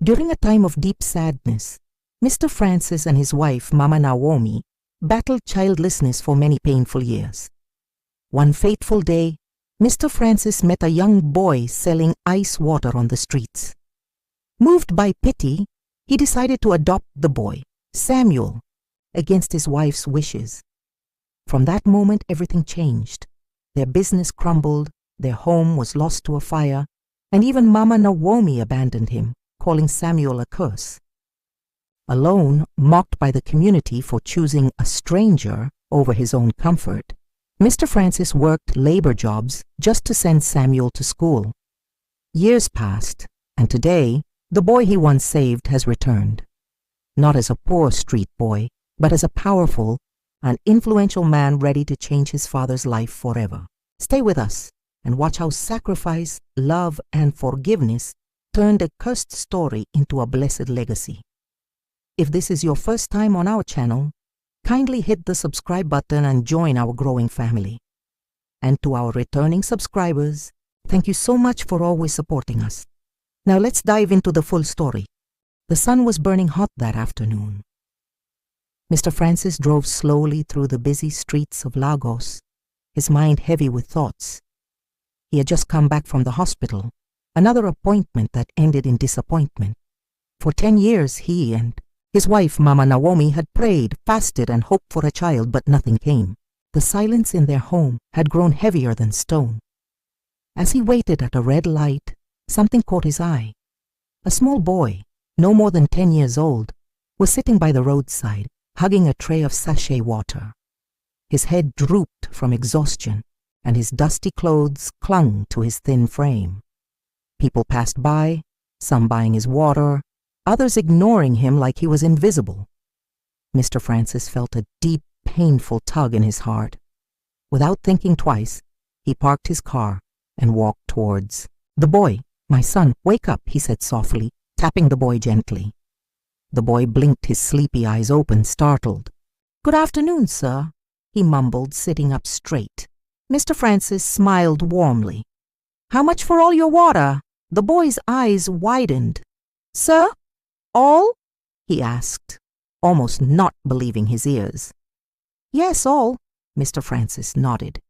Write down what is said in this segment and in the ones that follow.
During a time of deep sadness, Mr. Francis and his wife, Mama Naomi, battled childlessness for many painful years. One fateful day, Mr. Francis met a young boy selling ice water on the streets. Moved by pity, he decided to adopt the boy, Samuel, against his wife's wishes. From that moment, everything changed. Their business crumbled, their home was lost to a fire, and even Mama Naomi abandoned him, calling Samuel a curse. Alone, mocked by the community for choosing a stranger over his own comfort, Mr. Francis worked labor jobs just to send Samuel to school. Years passed, and today, the boy he once saved has returned. Not as a poor street boy, but as a powerful and influential man ready to change his father's life forever. Stay with us and watch how sacrifice, love, and forgiveness turned a cursed story into a blessed legacy. If this is your first time on our channel, kindly hit the subscribe button and join our growing family. And to our returning subscribers, thank you so much for always supporting us. Now let's dive into the full story. The sun was burning hot that afternoon. Mr. Francis drove slowly through the busy streets of Lagos, his mind heavy with thoughts. He had just come back from the hospital, another appointment that ended in disappointment. For 10 years he and his wife, Mama Naomi, had prayed, fasted, and hoped for a child, but nothing came. The silence in their home had grown heavier than stone. As he waited at a red light, something caught his eye. A small boy, no more than 10 years old, was sitting by the roadside, hugging a tray of sachet water. His head drooped from exhaustion, and his dusty clothes clung to his thin frame. People passed by, some buying his water, others ignoring him like he was invisible. Mr. Francis felt a deep, painful tug in his heart. Without thinking twice, he parked his car and walked towards the boy. "My son, wake up," he said softly, tapping the boy gently. The boy blinked, his sleepy eyes open, startled. "Good afternoon, sir," he mumbled, sitting up straight. Mr. Francis smiled warmly. "How much for all your water?" The boy's eyes widened. "Sir? All?" he asked, almost not believing his ears. "Yes, all," Mr. Francis nodded.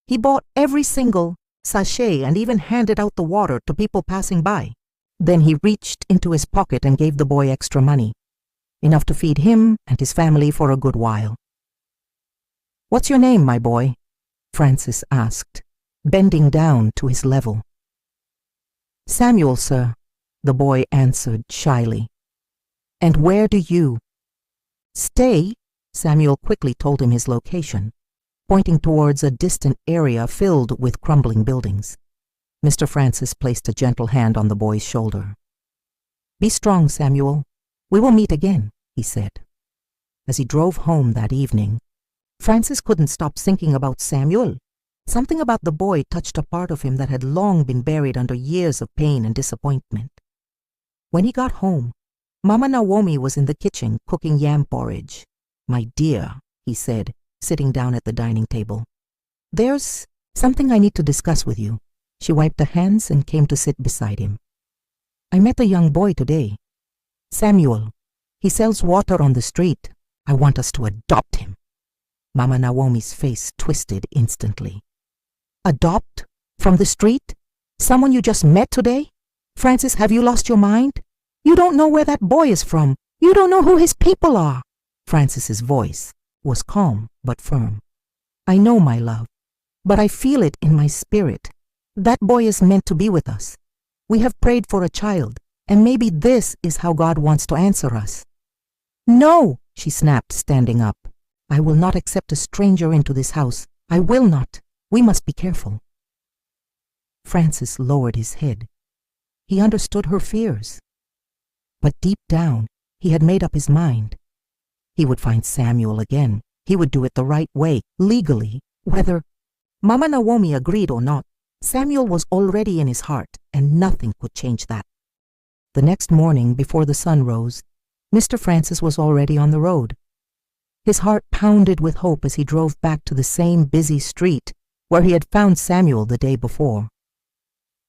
He bought every single sachet and even handed out the water to people passing by. Then he reached into his pocket and gave the boy extra money, enough to feed him and his family for a good while. "What's your name, my boy?" Francis asked, bending down to his level. "Samuel, sir," the boy answered shyly. "And where do you stay?" Samuel quickly told him his location, pointing towards a distant area filled with crumbling buildings. Mr. Francis placed a gentle hand on the boy's shoulder. "Be strong, Samuel. We will meet again," he said. As he drove home that evening, Francis couldn't stop thinking about Samuel. Something about the boy touched a part of him that had long been buried under years of pain and disappointment. When he got home, Mama Naomi was in the kitchen cooking yam porridge. "My dear," he said, sitting down at the dining table, "there's something I need to discuss with you." She wiped her hands and came to sit beside him. "I met a young boy today. Samuel. He sells water on the street. I want us to adopt him." Mama Naomi's face twisted instantly. "Adopt? From the street? Someone you just met today? Francis, have you lost your mind? You don't know where that boy is from. You don't know who his people are." Francis's voice was calm but firm. "I know, my love, but I feel it in my spirit. That boy is meant to be with us. We have prayed for a child, and maybe this is how God wants to answer us." "No," she snapped, standing up. "I will not accept a stranger into this house. I will not. We must be careful." Francis lowered his head. He understood her fears. But deep down, he had made up his mind. He would find Samuel again. He would do it the right way, legally, whether Mama Naomi agreed or not. Samuel was already in his heart, and nothing could change that. The next morning, before the sun rose, Mr. Francis was already on the road. His heart pounded with hope as he drove back to the same busy street where he had found Samuel the day before.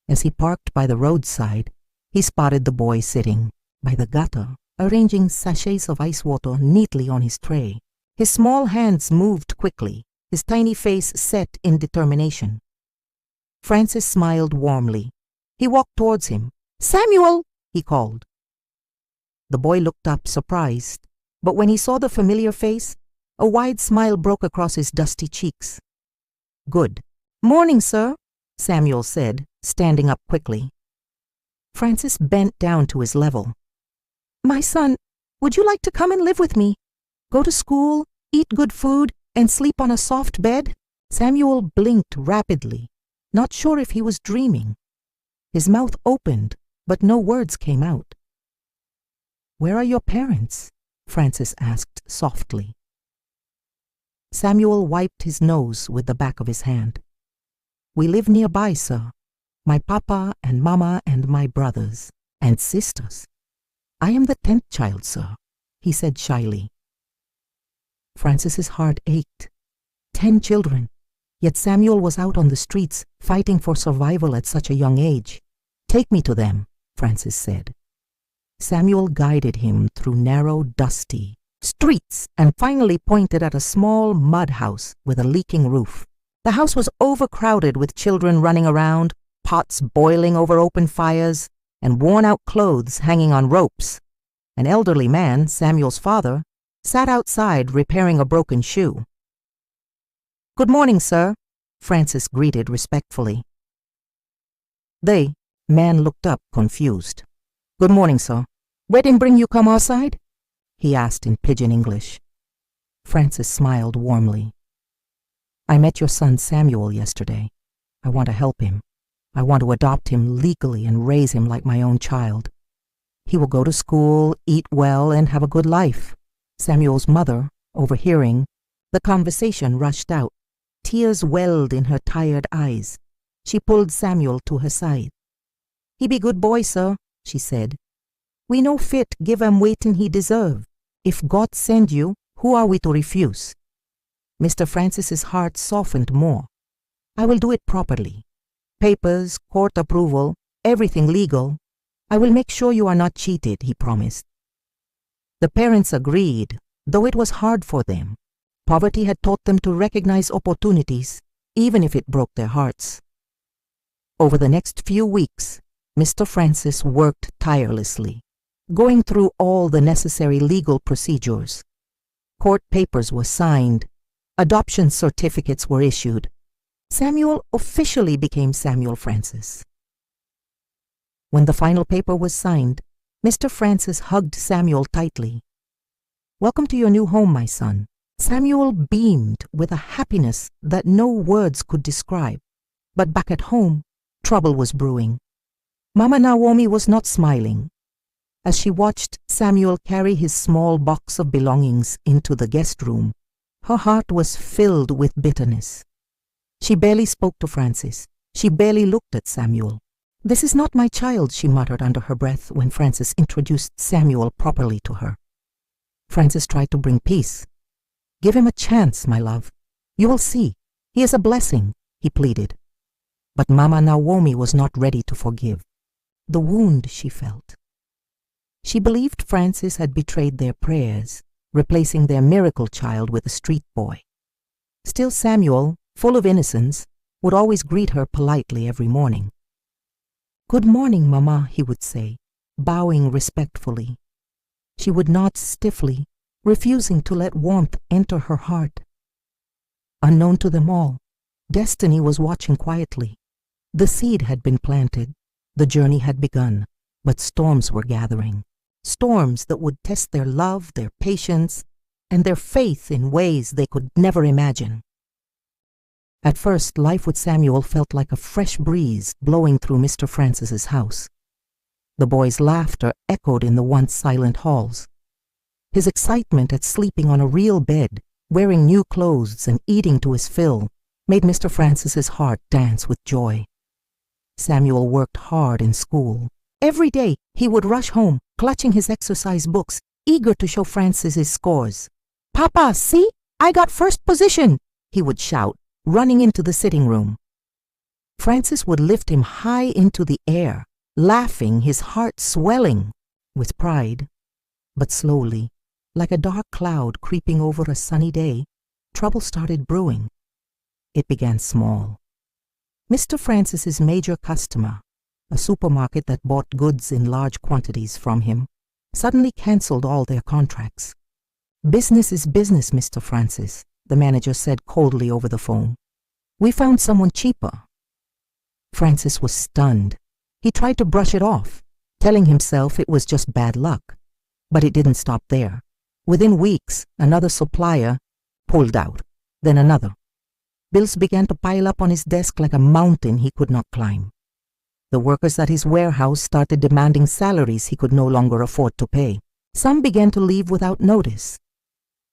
As he parked by the roadside, he spotted the boy sitting, by the gutter, arranging sachets of ice water neatly on his tray. His small hands moved quickly, his tiny face set in determination. Francis smiled warmly. He walked towards him. "Samuel!" he called. The boy looked up, surprised, but when he saw the familiar face, a wide smile broke across his dusty cheeks. "Good. Morning, sir," Samuel said, standing up quickly. Francis bent down to his level. "My son, would you like to come and live with me? Go to school, eat good food, and sleep on a soft bed?" Samuel blinked rapidly, not sure if he was dreaming. His mouth opened, but no words came out. "Where are your parents?" Francis asked softly. Samuel wiped his nose with the back of his hand. "We live nearby, sir. My papa and mama and my brothers and sisters. I am the 10th child, sir," he said shyly. Francis's heart ached. 10 children, yet Samuel was out on the streets fighting for survival at such a young age. "Take me to them," Francis said. Samuel guided him through narrow, dusty streets and finally pointed at a small mud house with a leaking roof. The house was overcrowded with children running around, pots boiling over open fires, and worn-out clothes hanging on ropes. An elderly man, Samuel's father, sat outside repairing a broken shoe. "Good morning, sir," Francis greeted respectfully. The man looked up, confused. "Good morning, sir. Wedding bring you come outside?" he asked in pidgin English. Francis smiled warmly. "I met your son Samuel yesterday. I want to help him. I want to adopt him legally and raise him like my own child. He will go to school, eat well, and have a good life." Samuel's mother, overhearing, the conversation rushed out. Tears welled in her tired eyes. She pulled Samuel to her side. "He be good boy, sir," she said. "We no fit give him waitin' he deserve. If God send you, who are we to refuse?" Mr. Francis's heart softened more. "I will do it properly. Papers, court approval, everything legal. I will make sure you are not cheated," he promised. The parents agreed, though it was hard for them. Poverty had taught them to recognize opportunities, even if it broke their hearts. Over the next few weeks, Mr. Francis worked tirelessly, going through all the necessary legal procedures. Court papers were signed, adoption certificates were issued. Samuel officially became Samuel Francis. When the final paper was signed, Mr. Francis hugged Samuel tightly. "Welcome to your new home, my son." Samuel beamed with a happiness that no words could describe. But back at home, trouble was brewing. Mama Naomi was not smiling. As she watched Samuel carry his small box of belongings into the guest room, her heart was filled with bitterness. She barely spoke to Francis. She barely looked at Samuel. "This is not my child," she muttered under her breath when Francis introduced Samuel properly to her. Francis tried to bring peace. "Give him a chance, my love. You will see. He is a blessing," he pleaded. But Mama Naomi was not ready to forgive. The wound she felt. She believed Francis had betrayed their prayers, replacing their miracle child with a street boy. Still, Samuel, full of innocence, would always greet her politely every morning. "Good morning, Mama," he would say, bowing respectfully. She would nod stiffly, refusing to let warmth enter her heart. Unknown to them all, destiny was watching quietly. The seed had been planted, the journey had begun, but storms were gathering. Storms that would test their love, their patience, and their faith in ways they could never imagine. At first, life with Samuel felt like a fresh breeze blowing through Mr. Francis's house. The boy's laughter echoed in the once silent halls. His excitement at sleeping on a real bed, wearing new clothes and eating to his fill, made Mr. Francis's heart dance with joy. Samuel worked hard in school. Every day he would rush home, clutching his exercise books, eager to show Francis his scores. "Papa, see? I got first position!" he would shout, running into the sitting room. Francis would lift him high into the air, laughing, his heart swelling. with pride, but slowly, like a dark cloud creeping over a sunny day, trouble started brewing. It began small. Mr. Francis's major customer, a supermarket that bought goods in large quantities from him, suddenly cancelled all their contracts. "Business is business, Mr. Francis," the manager said coldly over the phone. "We found someone cheaper." Francis was stunned. He tried to brush it off, telling himself it was just bad luck. But it didn't stop there. Within weeks, another supplier pulled out, then another. Bills began to pile up on his desk like a mountain he could not climb. The workers at his warehouse started demanding salaries he could no longer afford to pay. Some began to leave without notice.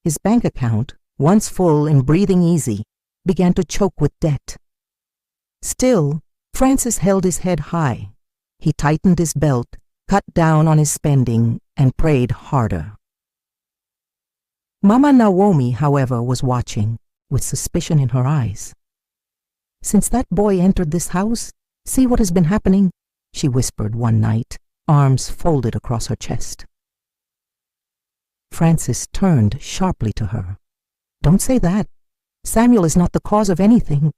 His bank account, once full and breathing easy, began to choke with debt. Still, Francis held his head high. He tightened his belt, cut down on his spending, and prayed harder. Mama Naomi, however, was watching, with suspicion in her eyes. "Since that boy entered this house, see what has been happening," she whispered one night, arms folded across her chest. Francis turned sharply to her. "Don't say that. Samuel is not the cause of anything.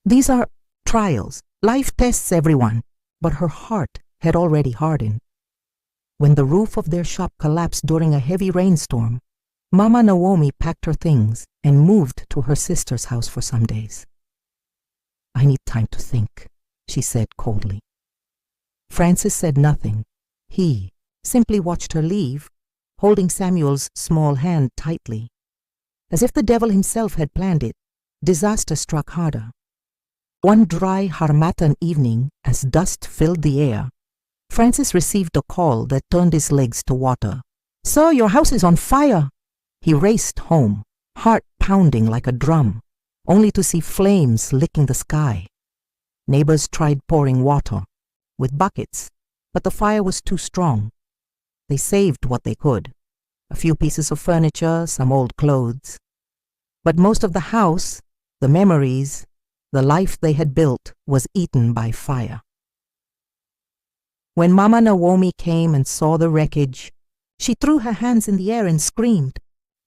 These are trials. Life tests everyone." But her heart had already hardened. When the roof of their shop collapsed during a heavy rainstorm, Mama Naomi packed her things and moved to her sister's house for some days. "I need time to think," she said coldly. Francis said nothing. He simply watched her leave, holding Samuel's small hand tightly. As if the devil himself had planned it, disaster struck harder. One dry Harmattan evening, as dust filled the air, Francis received a call that turned his legs to water. "Sir, your house is on fire!" He raced home, heart pounding like a drum, only to see flames licking the sky. Neighbors tried pouring water, with buckets, but the fire was too strong. They saved what they could, a few pieces of furniture, some old clothes. But most of the house, the memories, the life they had built was eaten by fire. When Mama Naomi came and saw the wreckage, she threw her hands in the air and screamed.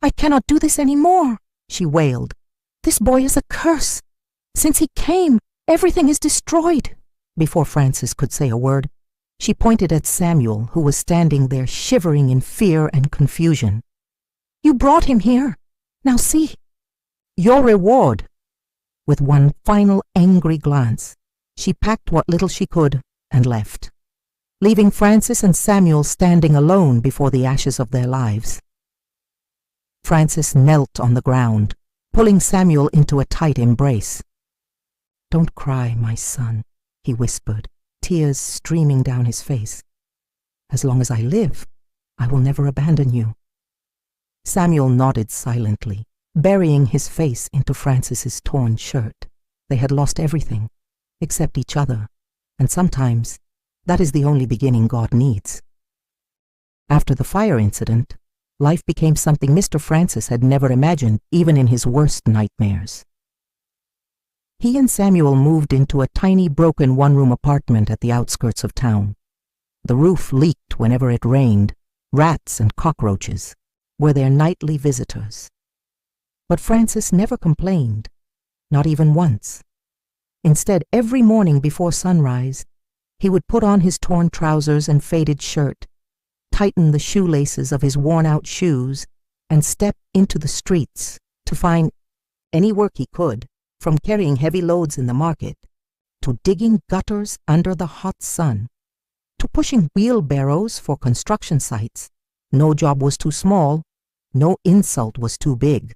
"I cannot do this anymore," she wailed. "This boy is a curse. Since he came, everything is destroyed." Before Francis could say a word, she pointed at Samuel, who was standing there shivering in fear and confusion. "You brought him here. Now see." "Your reward." With one final angry glance, she packed what little she could and left, leaving Francis and Samuel standing alone before the ashes of their lives. Francis knelt on the ground, pulling Samuel into a tight embrace. "Don't cry, my son," he whispered, tears streaming down his face. "As long as I live, I will never abandon you." Samuel nodded silently, burying his face into Francis's torn shirt. They had lost everything, except each other, and sometimes that is the only beginning God needs. After the fire incident, life became something Mr. Francis had never imagined, even in his worst nightmares. He and Samuel moved into a tiny broken one-room apartment at the outskirts of town. The roof leaked whenever it rained. Rats and cockroaches were their nightly visitors. But Francis never complained, not even once. Instead, every morning before sunrise, he would put on his torn trousers and faded shirt, tighten the shoelaces of his worn-out shoes, and step into the streets to find any work he could, from carrying heavy loads in the market, to digging gutters under the hot sun, to pushing wheelbarrows for construction sites. No job was too small, no insult was too big.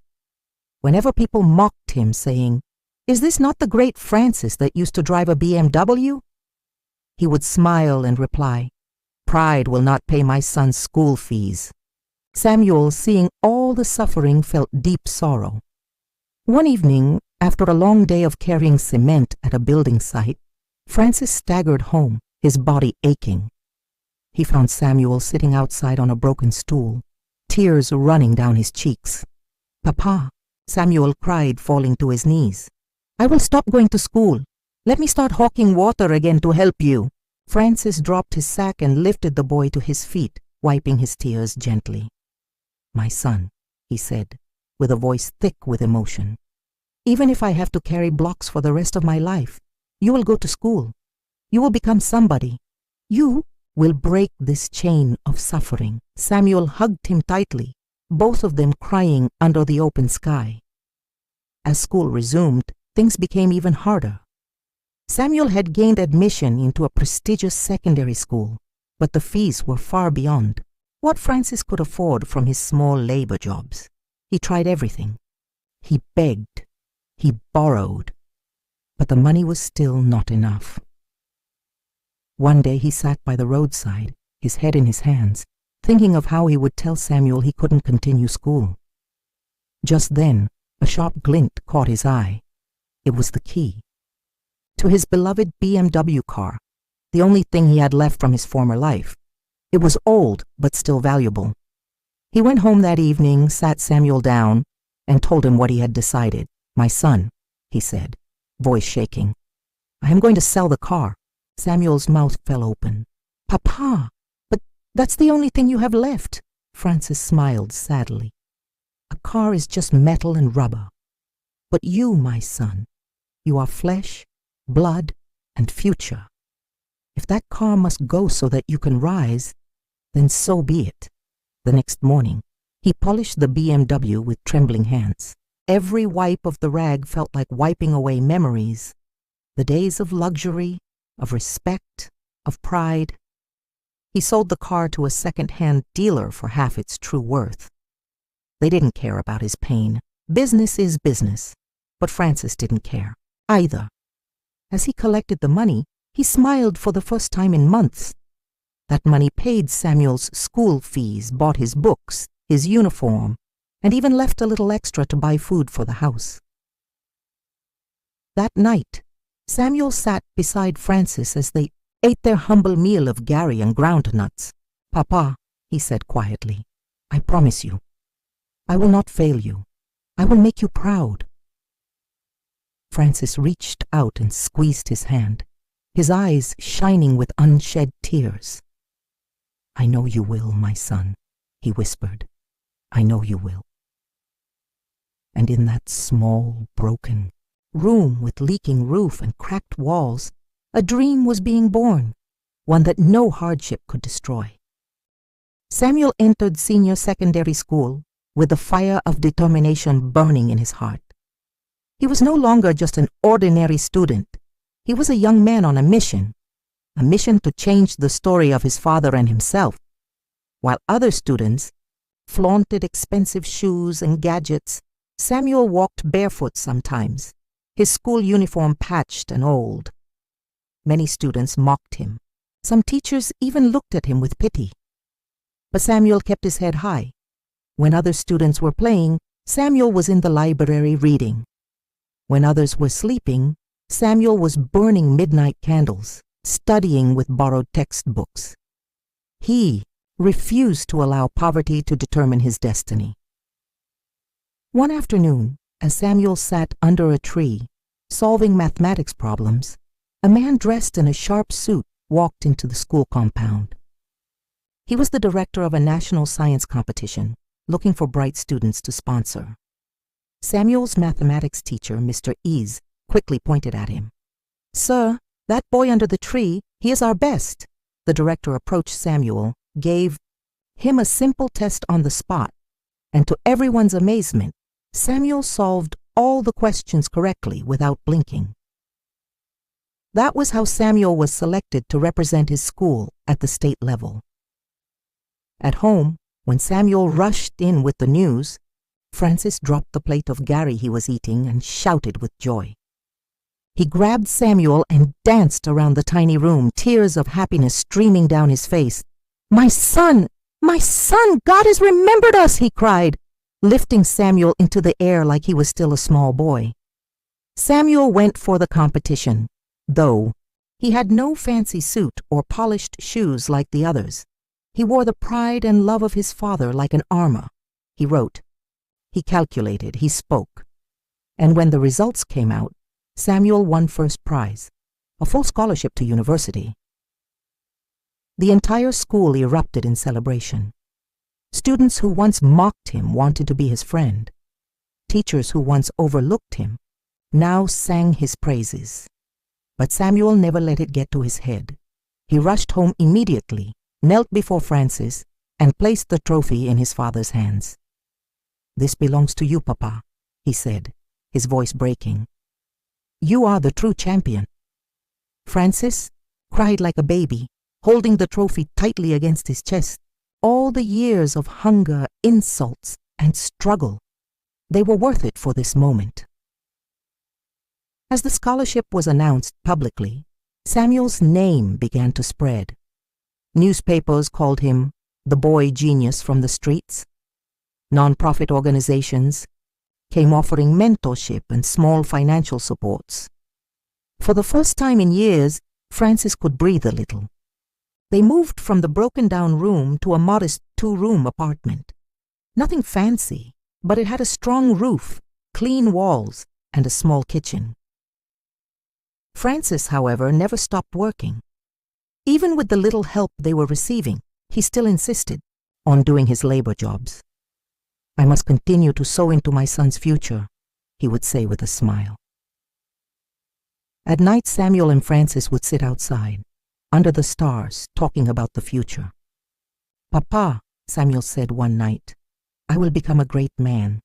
Whenever people mocked him, saying, "Is this not the great Francis that used to drive a BMW?" he would smile and reply, "Pride will not pay my son's school fees." Samuel, seeing all the suffering, felt deep sorrow. One evening, after a long day of carrying cement at a building site, Francis staggered home, his body aching. He found Samuel sitting outside on a broken stool, tears running down his cheeks. "Papa," Samuel cried, falling to his knees, "I will stop going to school. Let me start hawking water again to help you." Francis dropped his sack and lifted the boy to his feet, wiping his tears gently. "My son," he said, with a voice thick with emotion, "even if I have to carry blocks for the rest of my life, you will go to school. You will become somebody. You will break this chain of suffering." Samuel hugged him tightly, both of them crying under the open sky. As school resumed, things became even harder. Samuel had gained admission into a prestigious secondary school, but the fees were far beyond what Francis could afford from his small labor jobs. He tried everything. He begged. He borrowed. But the money was still not enough. One day he sat by the roadside, his head in his hands, thinking of how he would tell Samuel he couldn't continue school. Just then, a sharp glint caught his eye. It was the key to his beloved BMW car, the only thing he had left from his former life. It was old, but still valuable. He went home that evening, sat Samuel down, and told him what he had decided. "My son," he said, voice shaking, "I am going to sell the car." Samuel's mouth fell open. "Papa, but that's the only thing you have left." Francis smiled sadly. "A car is just metal and rubber. But you, my son, you are flesh, blood, and future. If that car must go so that you can rise, then so be it." The next morning, he polished the BMW with trembling hands. Every wipe of the rag felt like wiping away memories, the days of luxury, of respect, of pride. He sold the car to a second-hand dealer for half its true worth. They didn't care about his pain. Business is business. But Francis didn't care either. As he collected the money, he smiled for the first time in months. That money paid Samuel's school fees, bought his books, his uniform, and even left a little extra to buy food for the house. That night, Samuel sat beside Francis as they ate their humble meal of gari and groundnuts. "Papa," he said quietly, "I promise you, I will not fail you. I will make you proud." Francis reached out and squeezed his hand, his eyes shining with unshed tears. "I know you will, my son," he whispered. "I know you will." And in that small, broken room with leaking roof and cracked walls, a dream was being born, one that no hardship could destroy. Samuel entered senior secondary school with the fire of determination burning in his heart. He was no longer just an ordinary student. He was a young man on a mission to change the story of his father and himself. While other students flaunted expensive shoes and gadgets, Samuel walked barefoot sometimes, his school uniform patched and old. Many students mocked him. Some teachers even looked at him with pity. But Samuel kept his head high. When other students were playing, Samuel was in the library reading. When others were sleeping, Samuel was burning midnight candles, studying with borrowed textbooks. He refused to allow poverty to determine his destiny. One afternoon, as Samuel sat under a tree, solving mathematics problems, a man dressed in a sharp suit walked into the school compound. He was the director of a national science competition, looking for bright students to sponsor. Samuel's mathematics teacher, Mr. Ease, quickly pointed at him. "Sir, that boy under the tree, he is our best." The director approached Samuel, gave him a simple test on the spot, and to everyone's amazement, Samuel solved all the questions correctly without blinking. That was how Samuel was selected to represent his school at the state level. At home, when Samuel rushed in with the news, Francis dropped the plate of gari he was eating and shouted with joy. He grabbed Samuel and danced around the tiny room, tears of happiness streaming down his face. My son! God has remembered us!" he cried, lifting Samuel into the air like he was still a small boy. Samuel went for the competition, though he had no fancy suit or polished shoes like the others. He wore the pride and love of his father like an armor. He wrote, he calculated, he spoke. And when the results came out, Samuel won first prize, a full scholarship to university. The entire school erupted in celebration. Students who once mocked him wanted to be his friend. Teachers who once overlooked him now sang his praises. But Samuel never let it get to his head. He rushed home immediately, knelt before Francis, and placed the trophy in his father's hands. "This belongs to you, Papa," he said, his voice breaking. "You are the true champion." Francis cried like a baby, holding the trophy tightly against his chest. All the years of hunger, insults, and struggle, they were worth it for this moment. As the scholarship was announced publicly, Samuel's name began to spread. Newspapers called him the boy genius from the streets. Non-profit organizations came offering mentorship and small financial supports. For the first time in years, Francis could breathe a little. They moved from the broken-down room to a modest 2-room apartment. Nothing fancy, but it had a strong roof, clean walls, and a small kitchen. Francis, however, never stopped working. Even with the little help they were receiving, he still insisted on doing his labor jobs. "I must continue to sow into my son's future," he would say with a smile. At night, Samuel and Francis would sit outside, under the stars, talking about the future. "Papa," Samuel said one night, "I will become a great man.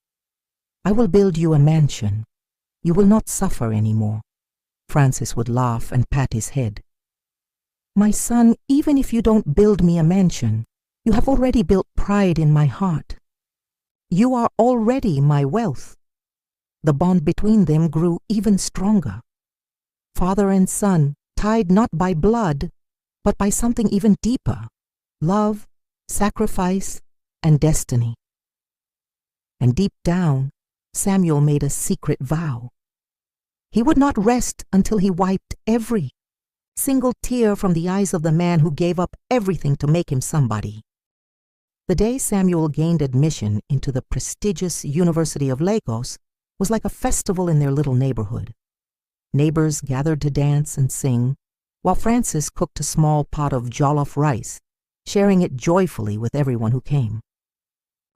I will build you a mansion. You will not suffer anymore." Francis would laugh and pat his head. "My son, even if you don't build me a mansion, you have already built pride in my heart. You are already my wealth." The bond between them grew even stronger. Father and son, tied not by blood, but by something even deeper: love, sacrifice, and destiny. And deep down, Samuel made a secret vow. He would not rest until he wiped every single tear from the eyes of the man who gave up everything to make him somebody. The day Samuel gained admission into the prestigious University of Lagos was like a festival in their little neighborhood. Neighbors gathered to dance and sing, while Francis cooked a small pot of jollof rice, sharing it joyfully with everyone who came.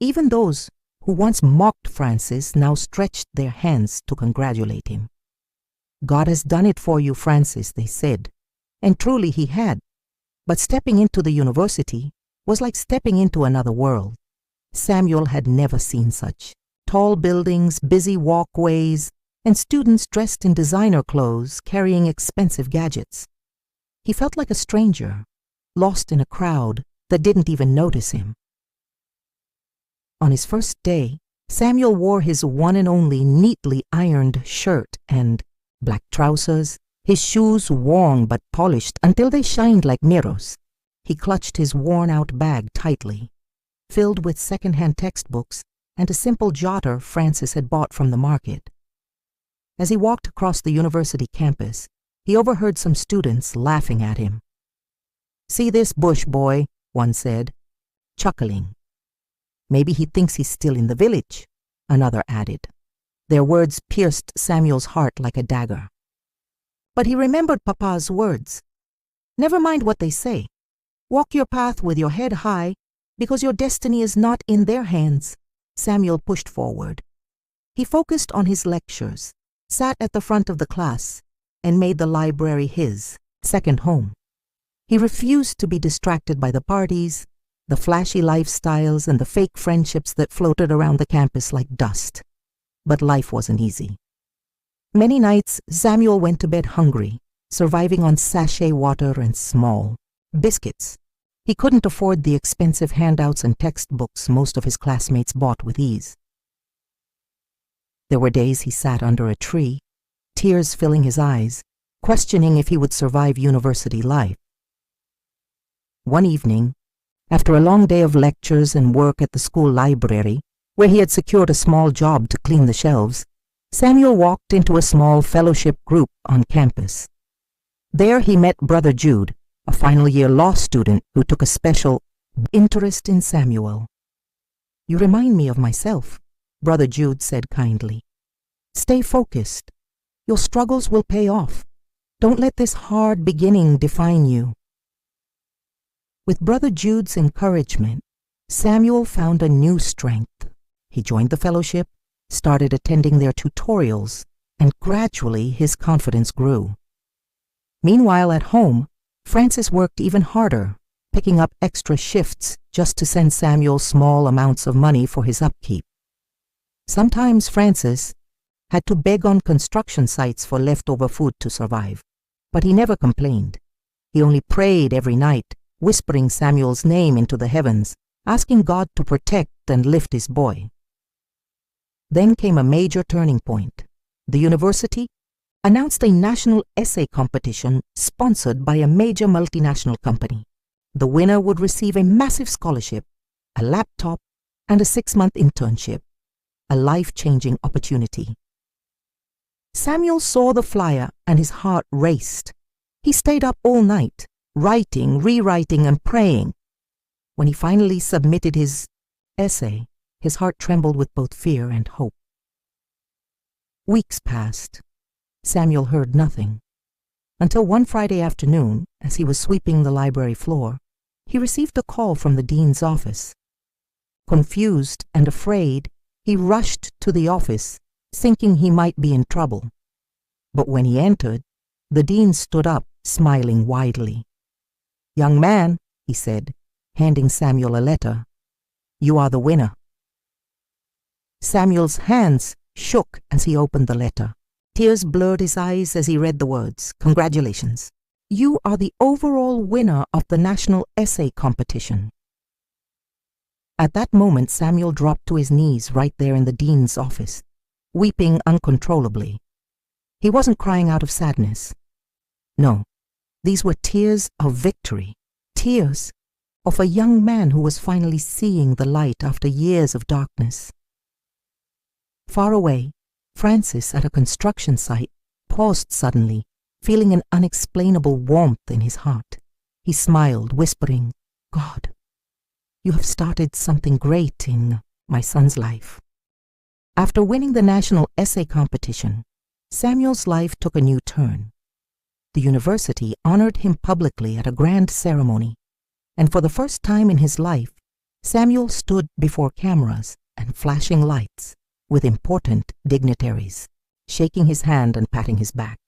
Even those who once mocked Francis now stretched their hands to congratulate him. "God has done it for you, Francis," they said, and truly he had. But stepping into the university was like stepping into another world. Samuel had never seen such. Tall buildings, busy walkways, and students dressed in designer clothes carrying expensive gadgets. He felt like a stranger, lost in a crowd that didn't even notice him. On his first day, Samuel wore his one and only neatly ironed shirt and black trousers, his shoes worn but polished until they shined like mirrors. He clutched his worn-out bag tightly, filled with second-hand textbooks and a simple jotter Francis had bought from the market. As he walked across the university campus, he overheard some students laughing at him. "See this bush, boy," one said, chuckling. "Maybe he thinks he's still in the village," another added. Their words pierced Samuel's heart like a dagger. But he remembered Papa's words. "Never mind what they say. Walk your path with your head high, because your destiny is not in their hands." Samuel pushed forward. He focused on his lectures, sat at the front of the class, and made the library his second home. He refused to be distracted by the parties, the flashy lifestyles, and the fake friendships that floated around the campus like dust. But life wasn't easy. Many nights, Samuel went to bed hungry, surviving on sachet water and small biscuits. He couldn't afford the expensive handouts and textbooks most of his classmates bought with ease. There were days he sat under a tree, tears filling his eyes, questioning if he would survive university life. One evening, after a long day of lectures and work at the school library, where he had secured a small job to clean the shelves, Samuel walked into a small fellowship group on campus. There he met Brother Jude, a final-year law student who took a special interest in Samuel. "You remind me of myself," Brother Jude said kindly. "Stay focused. Your struggles will pay off. Don't let this hard beginning define you." With Brother Jude's encouragement, Samuel found a new strength. He joined the fellowship, started attending their tutorials, and gradually his confidence grew. Meanwhile, at home, Francis worked even harder, picking up extra shifts just to send Samuel small amounts of money for his upkeep. Sometimes Francis had to beg on construction sites for leftover food to survive, but he never complained. He only prayed every night, whispering Samuel's name into the heavens, asking God to protect and lift his boy. Then came a major turning point. The university announced a national essay competition sponsored by a major multinational company. The winner would receive a massive scholarship, a laptop, and a 6-month internship, a life-changing opportunity. Samuel saw the flyer and his heart raced. He stayed up all night, writing, rewriting, and praying. When he finally submitted his essay, his heart trembled with both fear and hope. Weeks passed. Samuel heard nothing, until one Friday afternoon, as he was sweeping the library floor, he received a call from the dean's office. Confused and afraid, he rushed to the office, thinking he might be in trouble. But when he entered, the dean stood up, smiling widely. "Young man," he said, handing Samuel a letter, "you are the winner." Samuel's hands shook as he opened the letter. Tears blurred his eyes as he read the words. "Congratulations. You are the overall winner of the national essay competition." At that moment, Samuel dropped to his knees right there in the dean's office, weeping uncontrollably. He wasn't crying out of sadness. No, these were tears of victory, tears of a young man who was finally seeing the light after years of darkness. Far away, Francis, at a construction site, paused suddenly, feeling an unexplainable warmth in his heart. He smiled, whispering, "God, you have started something great in my son's life." After winning the national essay competition, Samuel's life took a new turn. The university honored him publicly at a grand ceremony, and for the first time in his life, Samuel stood before cameras and flashing lights with important dignitaries, shaking his hand and patting his back.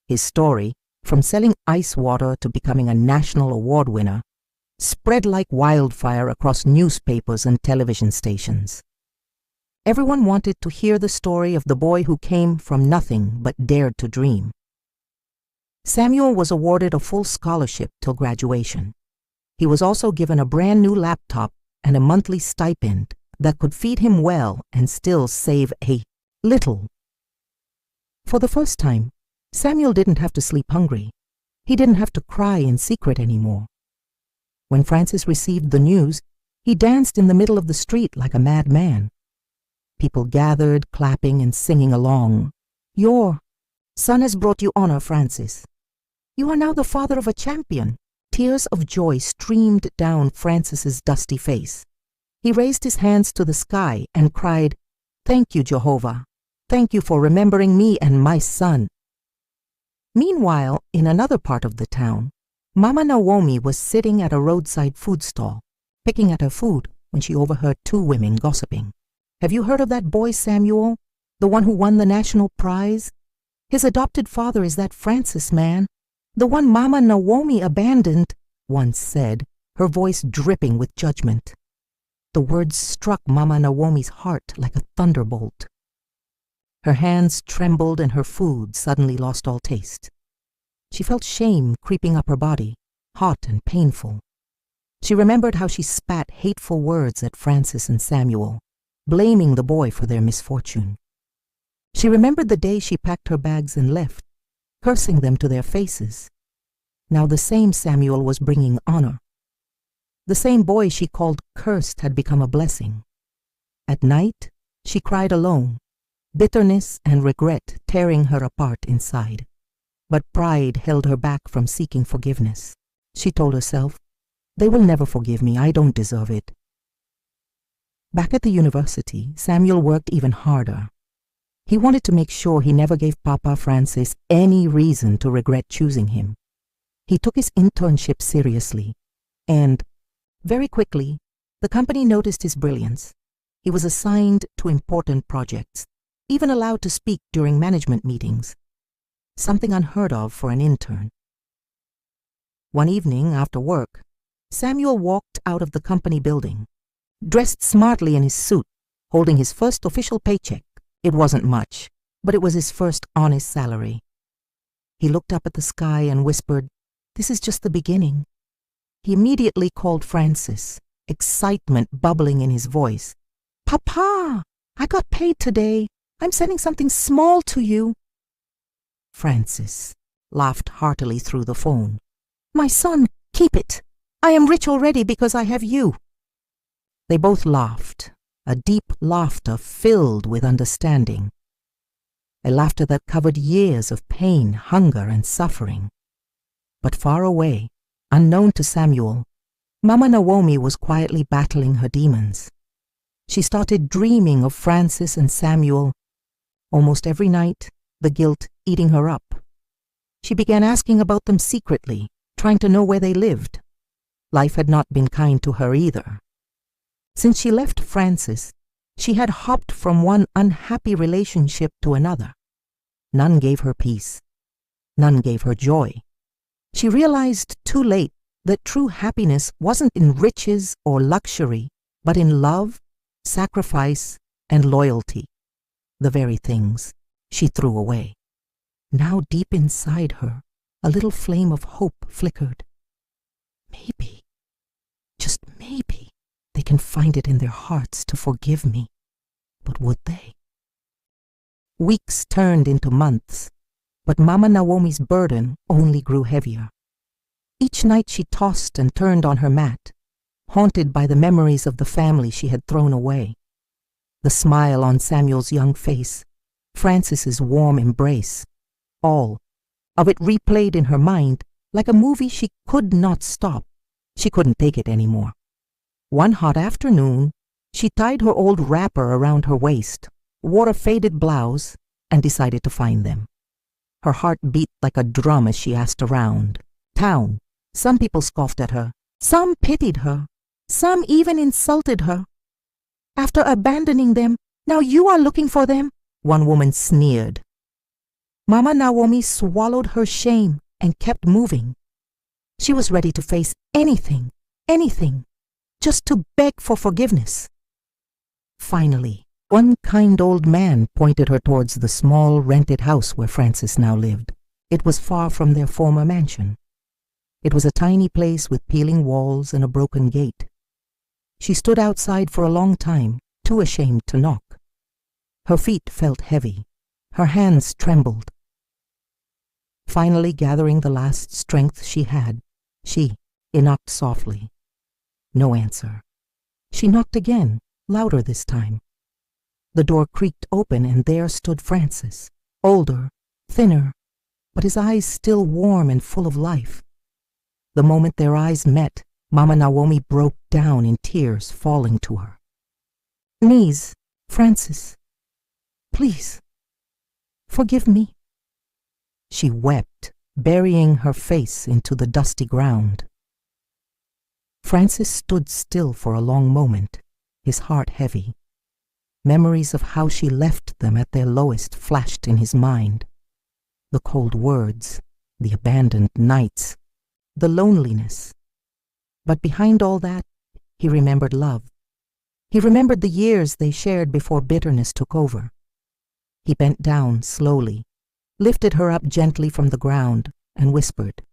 His story, from selling ice water to becoming a national award winner, spread like wildfire across newspapers and television stations. Everyone wanted to hear the story of the boy who came from nothing but dared to dream. Samuel was awarded a full scholarship till graduation. He was also given a brand new laptop and a monthly stipend that could feed him well and still save a little. For the first time, Samuel didn't have to sleep hungry. He didn't have to cry in secret anymore. When Francis received the news, he danced in the middle of the street like a madman. People gathered, clapping and singing along. "Your son has brought you honor, Francis. You are now the father of a champion." Tears of joy streamed down Francis's dusty face. He raised his hands to the sky and cried, "Thank you, Jehovah. Thank you for remembering me and my son." Meanwhile, in another part of the town, Mama Naomi was sitting at a roadside food stall, picking at her food when she overheard 2 women gossiping. "Have you heard of that boy Samuel, the one who won the national prize? His adopted father is that Francis man, the one Mama Naomi abandoned," one said, her voice dripping with judgment. The words struck Mama Naomi's heart like a thunderbolt. Her hands trembled and her food suddenly lost all taste. She felt shame creeping up her body, hot and painful. She remembered how she spat hateful words at Francis and Samuel, blaming the boy for their misfortune. She remembered the day she packed her bags and left, cursing them to their faces. Now the same Samuel was bringing honor. The same boy she called cursed had become a blessing. At night, she cried alone, bitterness and regret tearing her apart inside. But pride held her back from seeking forgiveness. She told herself, "They will never forgive me. I don't deserve it." Back at the university, Samuel worked even harder. He wanted to make sure he never gave Papa Francis any reason to regret choosing him. He took his internship seriously, And, very quickly, the company noticed his brilliance. He was assigned to important projects, even allowed to speak during management meetings, something unheard of for an intern. One evening after work, Samuel walked out of the company building, dressed smartly in his suit, holding his first official paycheck. It wasn't much, but it was his first honest salary. He looked up at the sky and whispered, "This is just the beginning." He immediately called Francis, excitement bubbling in his voice. "Papa, I got paid today. I'm sending something small to you." Francis laughed heartily through the phone. "My son, keep it. I am rich already because I have you." They both laughed, a deep laughter filled with understanding. A laughter that covered years of pain, hunger, and suffering. But far away, unknown to Samuel, Mama Naomi was quietly battling her demons. She started dreaming of Francis and Samuel. Almost every night, the guilt eating her up. She began asking about them secretly, trying to know where they lived. Life had not been kind to her either. Since she left Francis, she had hopped from one unhappy relationship to another. None gave her peace. None gave her joy. She realized too late that true happiness wasn't in riches or luxury, but in love, sacrifice, and loyalty, the very things she threw away. Now deep inside her, a little flame of hope flickered. Maybe, just maybe, they can find it in their hearts to forgive me. But would they? Weeks turned into months, but Mama Naomi's burden only grew heavier. Each night she tossed and turned on her mat, haunted by the memories of the family she had thrown away. The smile on Samuel's young face, Francis's warm embrace, all of it replayed in her mind like a movie she could not stop. She couldn't take it anymore. One hot afternoon, she tied her old wrapper around her waist, wore a faded blouse, and decided to find them. Her heart beat like a drum as she asked around. Town. Some people scoffed at her. Some pitied her. Some even insulted her. "After abandoning them, now you are looking for them?" one woman sneered. Mama Naomi swallowed her shame and kept moving. She was ready to face anything, just to beg for forgiveness. Finally, one kind old man pointed her towards the small rented house where Francis now lived. It was far from their former mansion. It was a tiny place with peeling walls and a broken gate. She stood outside for a long time, too ashamed to knock. Her feet felt heavy. Her hands trembled. Finally, gathering the last strength she had, she knocked softly. No answer. She knocked again, louder this time. The door creaked open and there stood Francis, older, thinner, but his eyes still warm and full of life. The moment their eyes met, Mama Naomi broke down in tears falling to her knees. "Francis, please, forgive me." She wept, burying her face into the dusty ground. Francis stood still for a long moment, his heart heavy. Memories of how she left them at their lowest flashed in his mind. The cold words, the abandoned nights, the loneliness. But behind all that, he remembered love. He remembered the years they shared before bitterness took over. He bent down slowly, lifted her up gently from the ground, and whispered,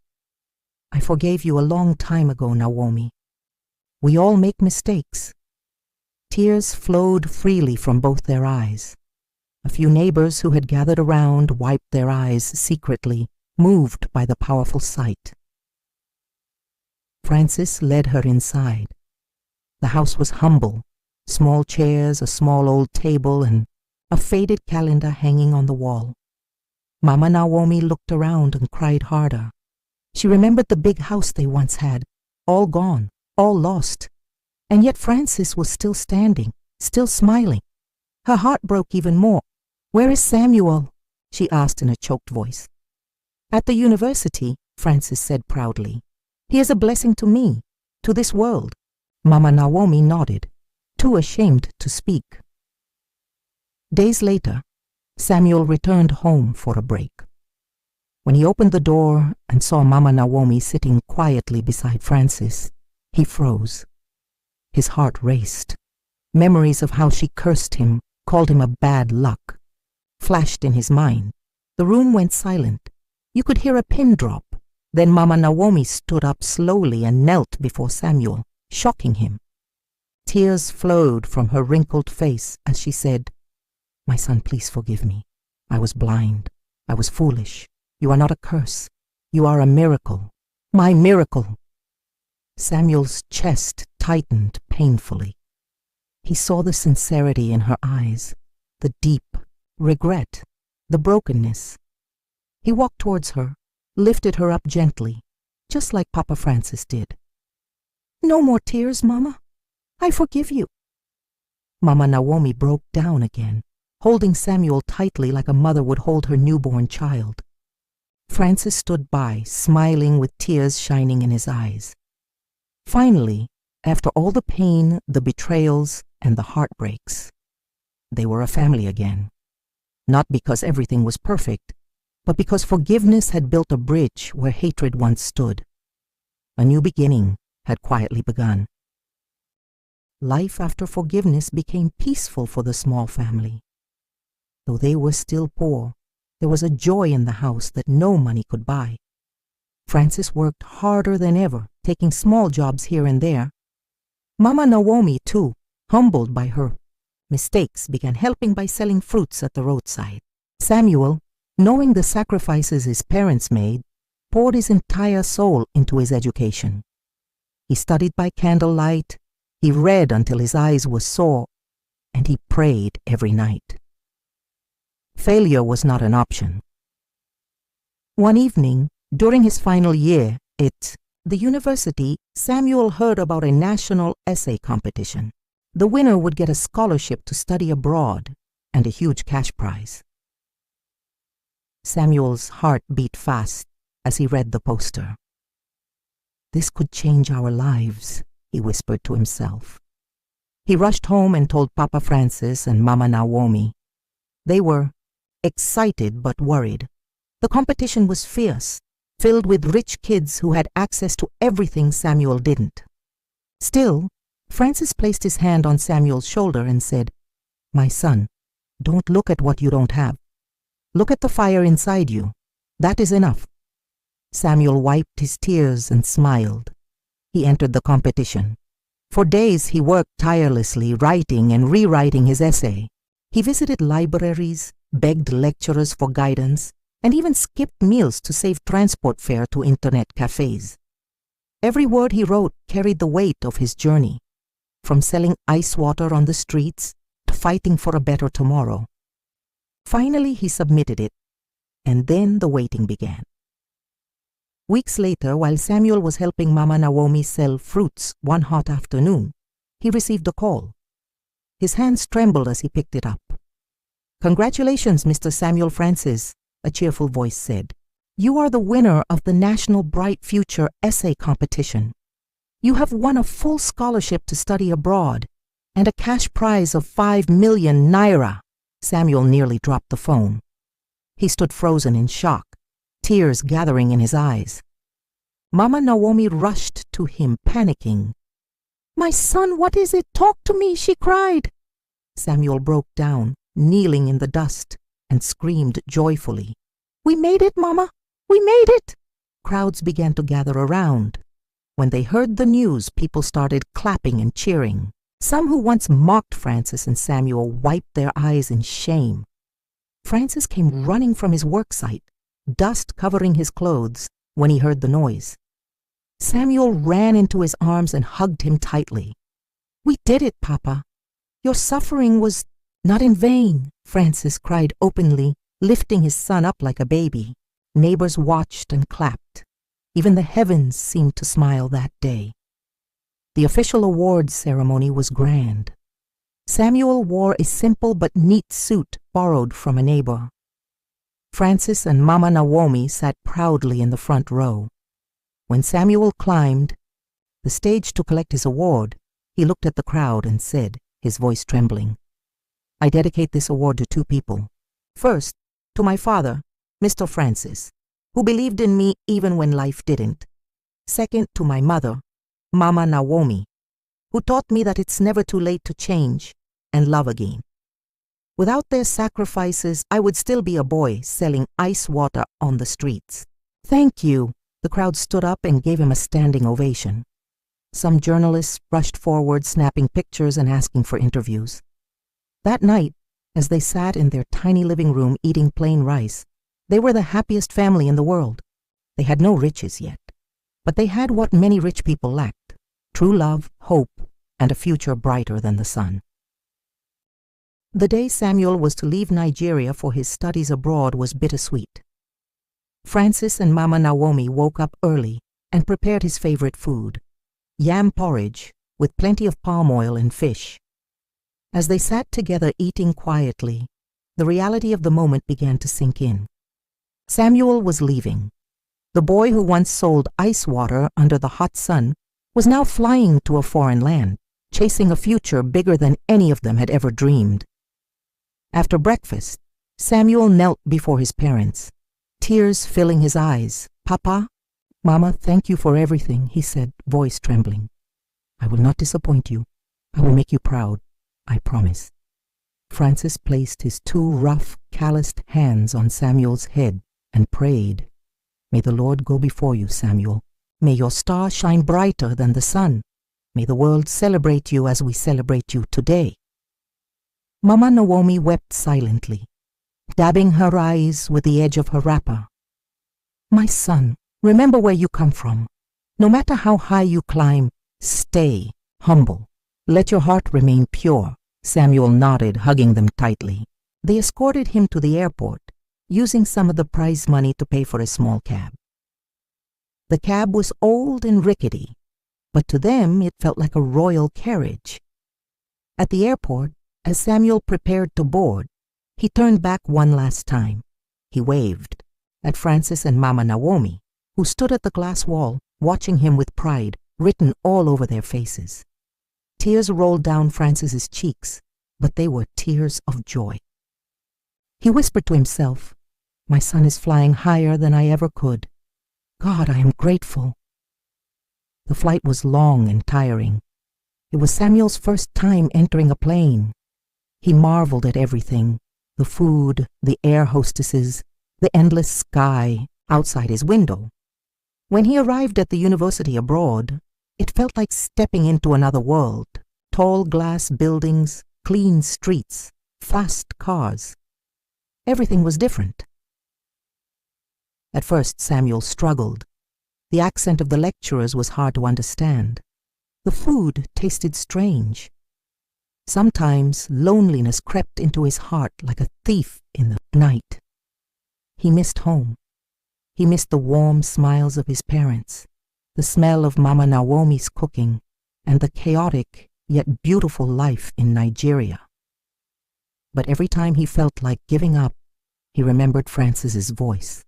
"I forgave you a long time ago, Naomi. We all make mistakes." Tears flowed freely from both their eyes. A few neighbors who had gathered around wiped their eyes secretly, moved by the powerful sight. Francis led her inside. The house was humble, small chairs, a small old table, and a faded calendar hanging on the wall. Mama Naomi looked around and cried harder. She remembered the big house they once had, all gone, all lost. And yet Francis was still standing, still smiling. Her heart broke even more. "Where is Samuel?" she asked in a choked voice. "At the university," Francis said proudly. "He is a blessing to me. To this world. Mama Naomi nodded, too ashamed to speak. Days later, Samuel returned home for a break. When he opened the door and saw Mama Naomi sitting quietly beside Francis, he froze. His heart raced. Memories of how she cursed him, called him a bad luck, flashed in his mind. The room went silent. You could hear a pin drop. Then Mama Naomi stood up slowly and knelt before Samuel, shocking him. Tears flowed from her wrinkled face as she said, "My son, please forgive me. I was blind. I was foolish. You are not a curse. You are a miracle. My miracle." Samuel's chest tightened painfully. He saw the sincerity in her eyes, the deep regret, the brokenness. He walked towards her, lifted her up gently, just like Papa Francis did. "No more tears, Mama. I forgive you." Mama Naomi broke down again, holding Samuel tightly like a mother would hold her newborn child. Francis stood by, smiling with tears shining in his eyes. Finally, after all the pain, the betrayals, and the heartbreaks, they were a family again. Not because everything was perfect, but because forgiveness had built a bridge where hatred once stood. A new beginning had quietly begun. Life after forgiveness became peaceful for the small family. Though they were still poor, there was a joy in the house that no money could buy. Francis worked harder than ever, taking small jobs here and there. Mama Naomi, too, humbled by her mistakes, began helping by selling fruits at the roadside. Samuel, knowing the sacrifices his parents made, poured his entire soul into his education. He studied by candlelight, he read until his eyes were sore, and he prayed every night. Failure was not an option. One evening, during his final year at the university, Samuel heard about a national essay competition. The winner would get a scholarship to study abroad and a huge cash prize. Samuel's heart beat fast as he read the poster. "This could change our lives," he whispered to himself. He rushed home and told Papa Francis and Mama Naomi. They were excited but worried. The competition was fierce, filled with rich kids who had access to everything Samuel didn't. Still, Francis placed his hand on Samuel's shoulder and said, "My son, don't look at what you don't have. Look at the fire inside you. That is enough." Samuel wiped his tears and smiled. He entered the competition. For days he worked tirelessly, writing and rewriting his essay. He visited libraries, begged lecturers for guidance, and even skipped meals to save transport fare to internet cafes. Every word he wrote carried the weight of his journey, from selling ice water on the streets to fighting for a better tomorrow. Finally, he submitted it, and then the waiting began. Weeks later, while Samuel was helping Mama Naomi sell fruits one hot afternoon, he received a call. His hands trembled as he picked it up. "Congratulations, Mr. Samuel Francis," a cheerful voice said. "You are the winner of the National Bright Future Essay Competition. You have won a full scholarship to study abroad and a cash prize of 5 million naira." Samuel nearly dropped the phone. He stood frozen in shock, tears gathering in his eyes. Mama Naomi rushed to him, panicking. "My son, what is it? Talk to me," she cried. Samuel broke down, kneeling in the dust, and screamed joyfully. "We made it, Mama! We made it!" Crowds began to gather around. When they heard the news, people started clapping and cheering. Some who once mocked Francis and Samuel wiped their eyes in shame. Francis came running from his worksite, dust covering his clothes, when he heard the noise. Samuel ran into his arms and hugged him tightly. "We did it, Papa. Your suffering was not in vain," Francis cried openly, lifting his son up like a baby. Neighbors watched and clapped. Even the heavens seemed to smile that day. The official awards ceremony was grand. Samuel wore a simple but neat suit borrowed from a neighbor. Francis and Mama Naomi sat proudly in the front row. When Samuel climbed, the stage to collect his award, he looked at the crowd and said, his voice trembling, "I dedicate this award to two people. First, to my father, Mr. Francis, who believed in me even when life didn't. Second, to my mother, Mama Naomi, who taught me that it's never too late to change and love again. Without their sacrifices, I would still be a boy selling ice water on the streets." "Thank you." The crowd stood up and gave him a standing ovation. Some journalists rushed forward, snapping pictures and asking for interviews. That night, as they sat in their tiny living room eating plain rice, they were the happiest family in the world. They had no riches yet, but they had what many rich people lacked: true love, hope, and a future brighter than the sun. The day Samuel was to leave Nigeria for his studies abroad was bittersweet. Francis and Mama Naomi woke up early and prepared his favorite food, yam porridge with plenty of palm oil and fish. As they sat together eating quietly, the reality of the moment began to sink in. Samuel was leaving. The boy who once sold ice water under the hot sun was now flying to a foreign land, chasing a future bigger than any of them had ever dreamed. After breakfast, Samuel knelt before his parents, tears filling his eyes. "Papa, Mama, thank you for everything," he said, voice trembling. "I will not disappoint you. I will make you proud. I promise." Francis placed his two rough, calloused hands on Samuel's head and prayed, "May the Lord go before you, Samuel. May your star shine brighter than the sun. May the world celebrate you as we celebrate you today." Mama Naomi wept silently, dabbing her eyes with the edge of her wrapper. "My son, remember where you come from. No matter how high you climb, stay humble. Let your heart remain pure." Samuel nodded, hugging them tightly. They escorted him to the airport, using some of the prize money to pay for a small cab. The cab was old and rickety, but to them it felt like a royal carriage. At the airport, as Samuel prepared to board, he turned back one last time. He waved at Francis and Mama Naomi, who stood at the glass wall, watching him with pride written all over their faces. Tears rolled down Francis's cheeks, but they were tears of joy. He whispered to himself, "My son is flying higher than I ever could. God, I am grateful." The flight was long and tiring. It was Samuel's first time entering a plane. He marveled at everything: the food, the air hostesses, the endless sky outside his window. When he arrived at the university abroad, it felt like stepping into another world. Tall glass buildings, clean streets, fast cars. Everything was different. At first, Samuel struggled. The accent of the lecturers was hard to understand. The food tasted strange. Sometimes loneliness crept into his heart like a thief in the night. He missed home. He missed the warm smiles of his parents, the smell of Mama Naomi's cooking, and the chaotic yet beautiful life in Nigeria. But every time he felt like giving up, he remembered Francis's voice.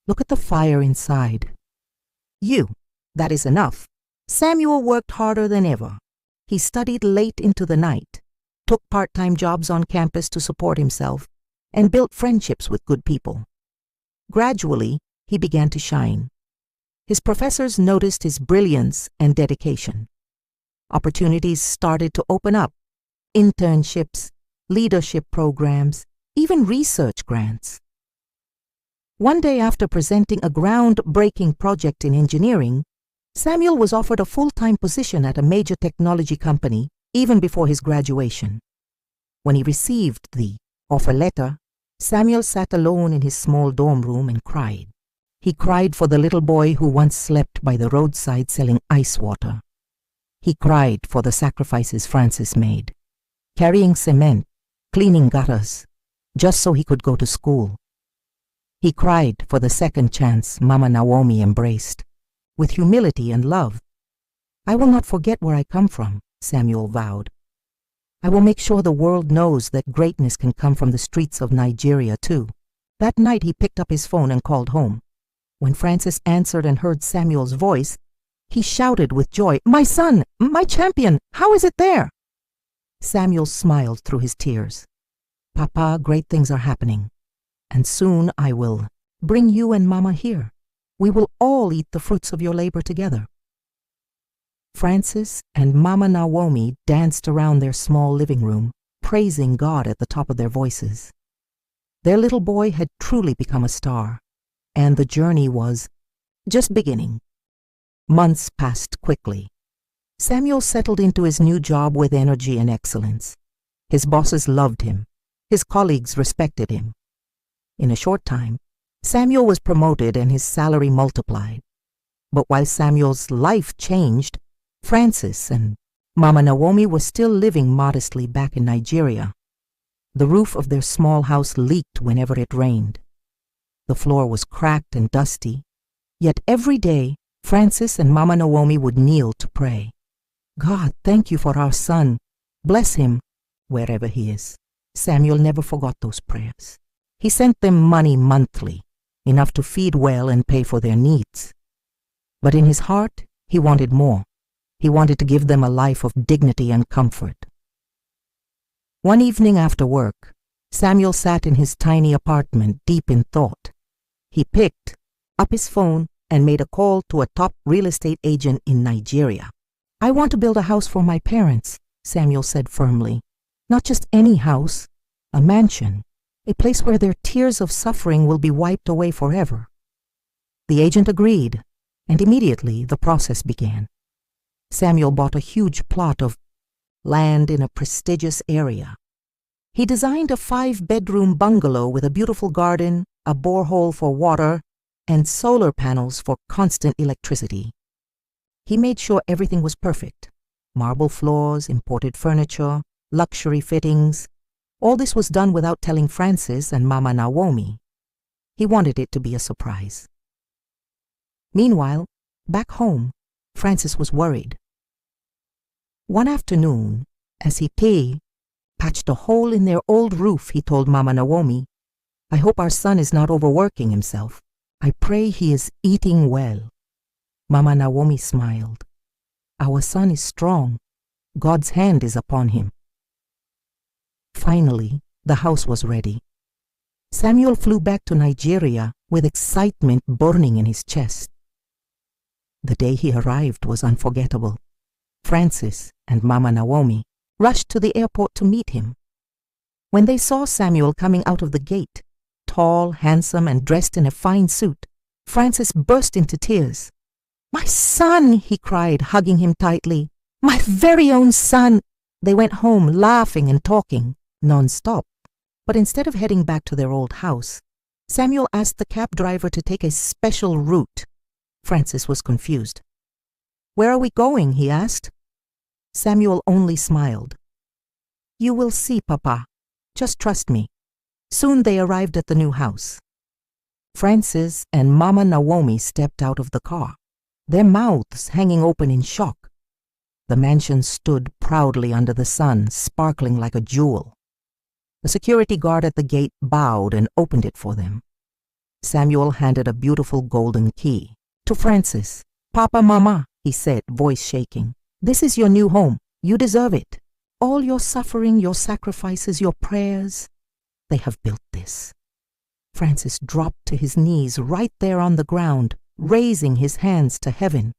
"Look at the fire inside. That is enough." Samuel worked harder than ever. He studied late into the night, took part-time jobs on campus to support himself, and built friendships with good people. Gradually, he began to shine. His professors noticed his brilliance and dedication. Opportunities started to open up: internships, leadership programs, even research grants. One day, after presenting a groundbreaking project in engineering, Samuel was offered a full-time position at a major technology company even before his graduation. When he received the offer letter, Samuel sat alone in his small dorm room and cried. He cried for the little boy who once slept by the roadside selling ice water. He cried for the sacrifices Francis made, carrying cement, cleaning gutters, just so he could go to school. He cried for the second chance Mama Naomi embraced, with humility and love. "I will not forget where I come from," Samuel vowed. "I will make sure the world knows that greatness can come from the streets of Nigeria too." That night he picked up his phone and called home. When Francis answered and heard Samuel's voice, He shouted with joy, "My son! My champion! How is it there?" Samuel smiled through his tears. "Papa, great things are happening, and soon I will bring you and Mama here. We will all eat the fruits of your labor together." Francis and Mama Naomi danced around their small living room, praising God at the top of their voices. Their little boy had truly become a star, and the journey was just beginning. Months passed quickly. Samuel settled into his new job with energy and excellence. His bosses loved him. His colleagues respected him. In a short time, Samuel was promoted and his salary multiplied. But while Samuel's life changed, Francis and Mama Naomi were still living modestly back in Nigeria. The roof of their small house leaked whenever it rained. The floor was cracked and dusty, yet every day Francis and Mama Naomi would kneel to pray. "God, thank you for our son. Bless him wherever he is." Samuel never forgot those prayers. He sent them money monthly, enough to feed well and pay for their needs. But in his heart, he wanted more. He wanted to give them a life of dignity and comfort. One evening after work, Samuel sat in his tiny apartment deep in thought. He picked up his phone and made a call to a top real estate agent in Nigeria. "I want to build a house for my parents," Samuel said firmly. "Not just any house, a mansion, a place where their tears of suffering will be wiped away forever." The agent agreed, and immediately the process began. Samuel bought a huge plot of land in a prestigious area. He designed a 5-bedroom bungalow with a beautiful garden, a borehole for water, and solar panels for constant electricity. He made sure everything was perfect. Marble floors, imported furniture, luxury fittings. All this was done without telling Francis and Mama Naomi. He wanted it to be a surprise. Meanwhile, back home, Francis was worried. One afternoon, as he patched a hole in their old roof, he told Mama Naomi, "I hope our son is not overworking himself. I pray he is eating well." Mama Naomi smiled. "Our son is strong. God's hand is upon him." Finally, the house was ready. Samuel flew back to Nigeria with excitement burning in his chest. The day he arrived was unforgettable. Francis and Mama Naomi rushed to the airport to meet him. When they saw Samuel coming out of the gate, tall, handsome, and dressed in a fine suit, Francis burst into tears. "My son!" he cried, hugging him tightly. "My very own son!" They went home laughing and talking non-stop. But instead of heading back to their old house, Samuel asked the cab driver to take a special route. Francis was confused. "Where are we going?" he asked. Samuel only smiled. "You will see, Papa. Just trust me." Soon they arrived at the new house. Francis and Mama Naomi stepped out of the car, their mouths hanging open in shock. The mansion stood proudly under the sun, sparkling like a jewel. The security guard at the gate bowed and opened it for them. Samuel handed a beautiful golden key to Francis. "Papa, Mama," he said, voice shaking, "this is your new home. You deserve it. All your suffering, your sacrifices, your prayers, they have built this." Francis dropped to his knees right there on the ground, raising his hands to heaven.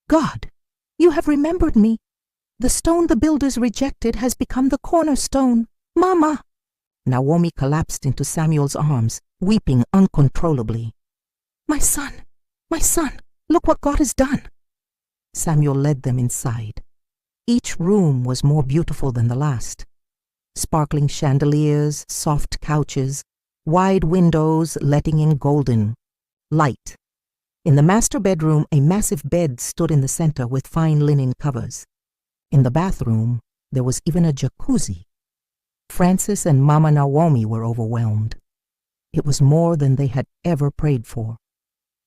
"God, you have remembered me. The stone the builders rejected has become the cornerstone. Mama!" Naomi collapsed into Samuel's arms, weeping uncontrollably. My son, look what God has done." Samuel led them inside. Each room was more beautiful than the last. Sparkling chandeliers, soft couches, wide windows letting in golden light. In the master bedroom, a massive bed stood in the center with fine linen covers. In the bathroom, there was even a jacuzzi. Francis and Mama Naomi were overwhelmed. It was more than they had ever prayed for,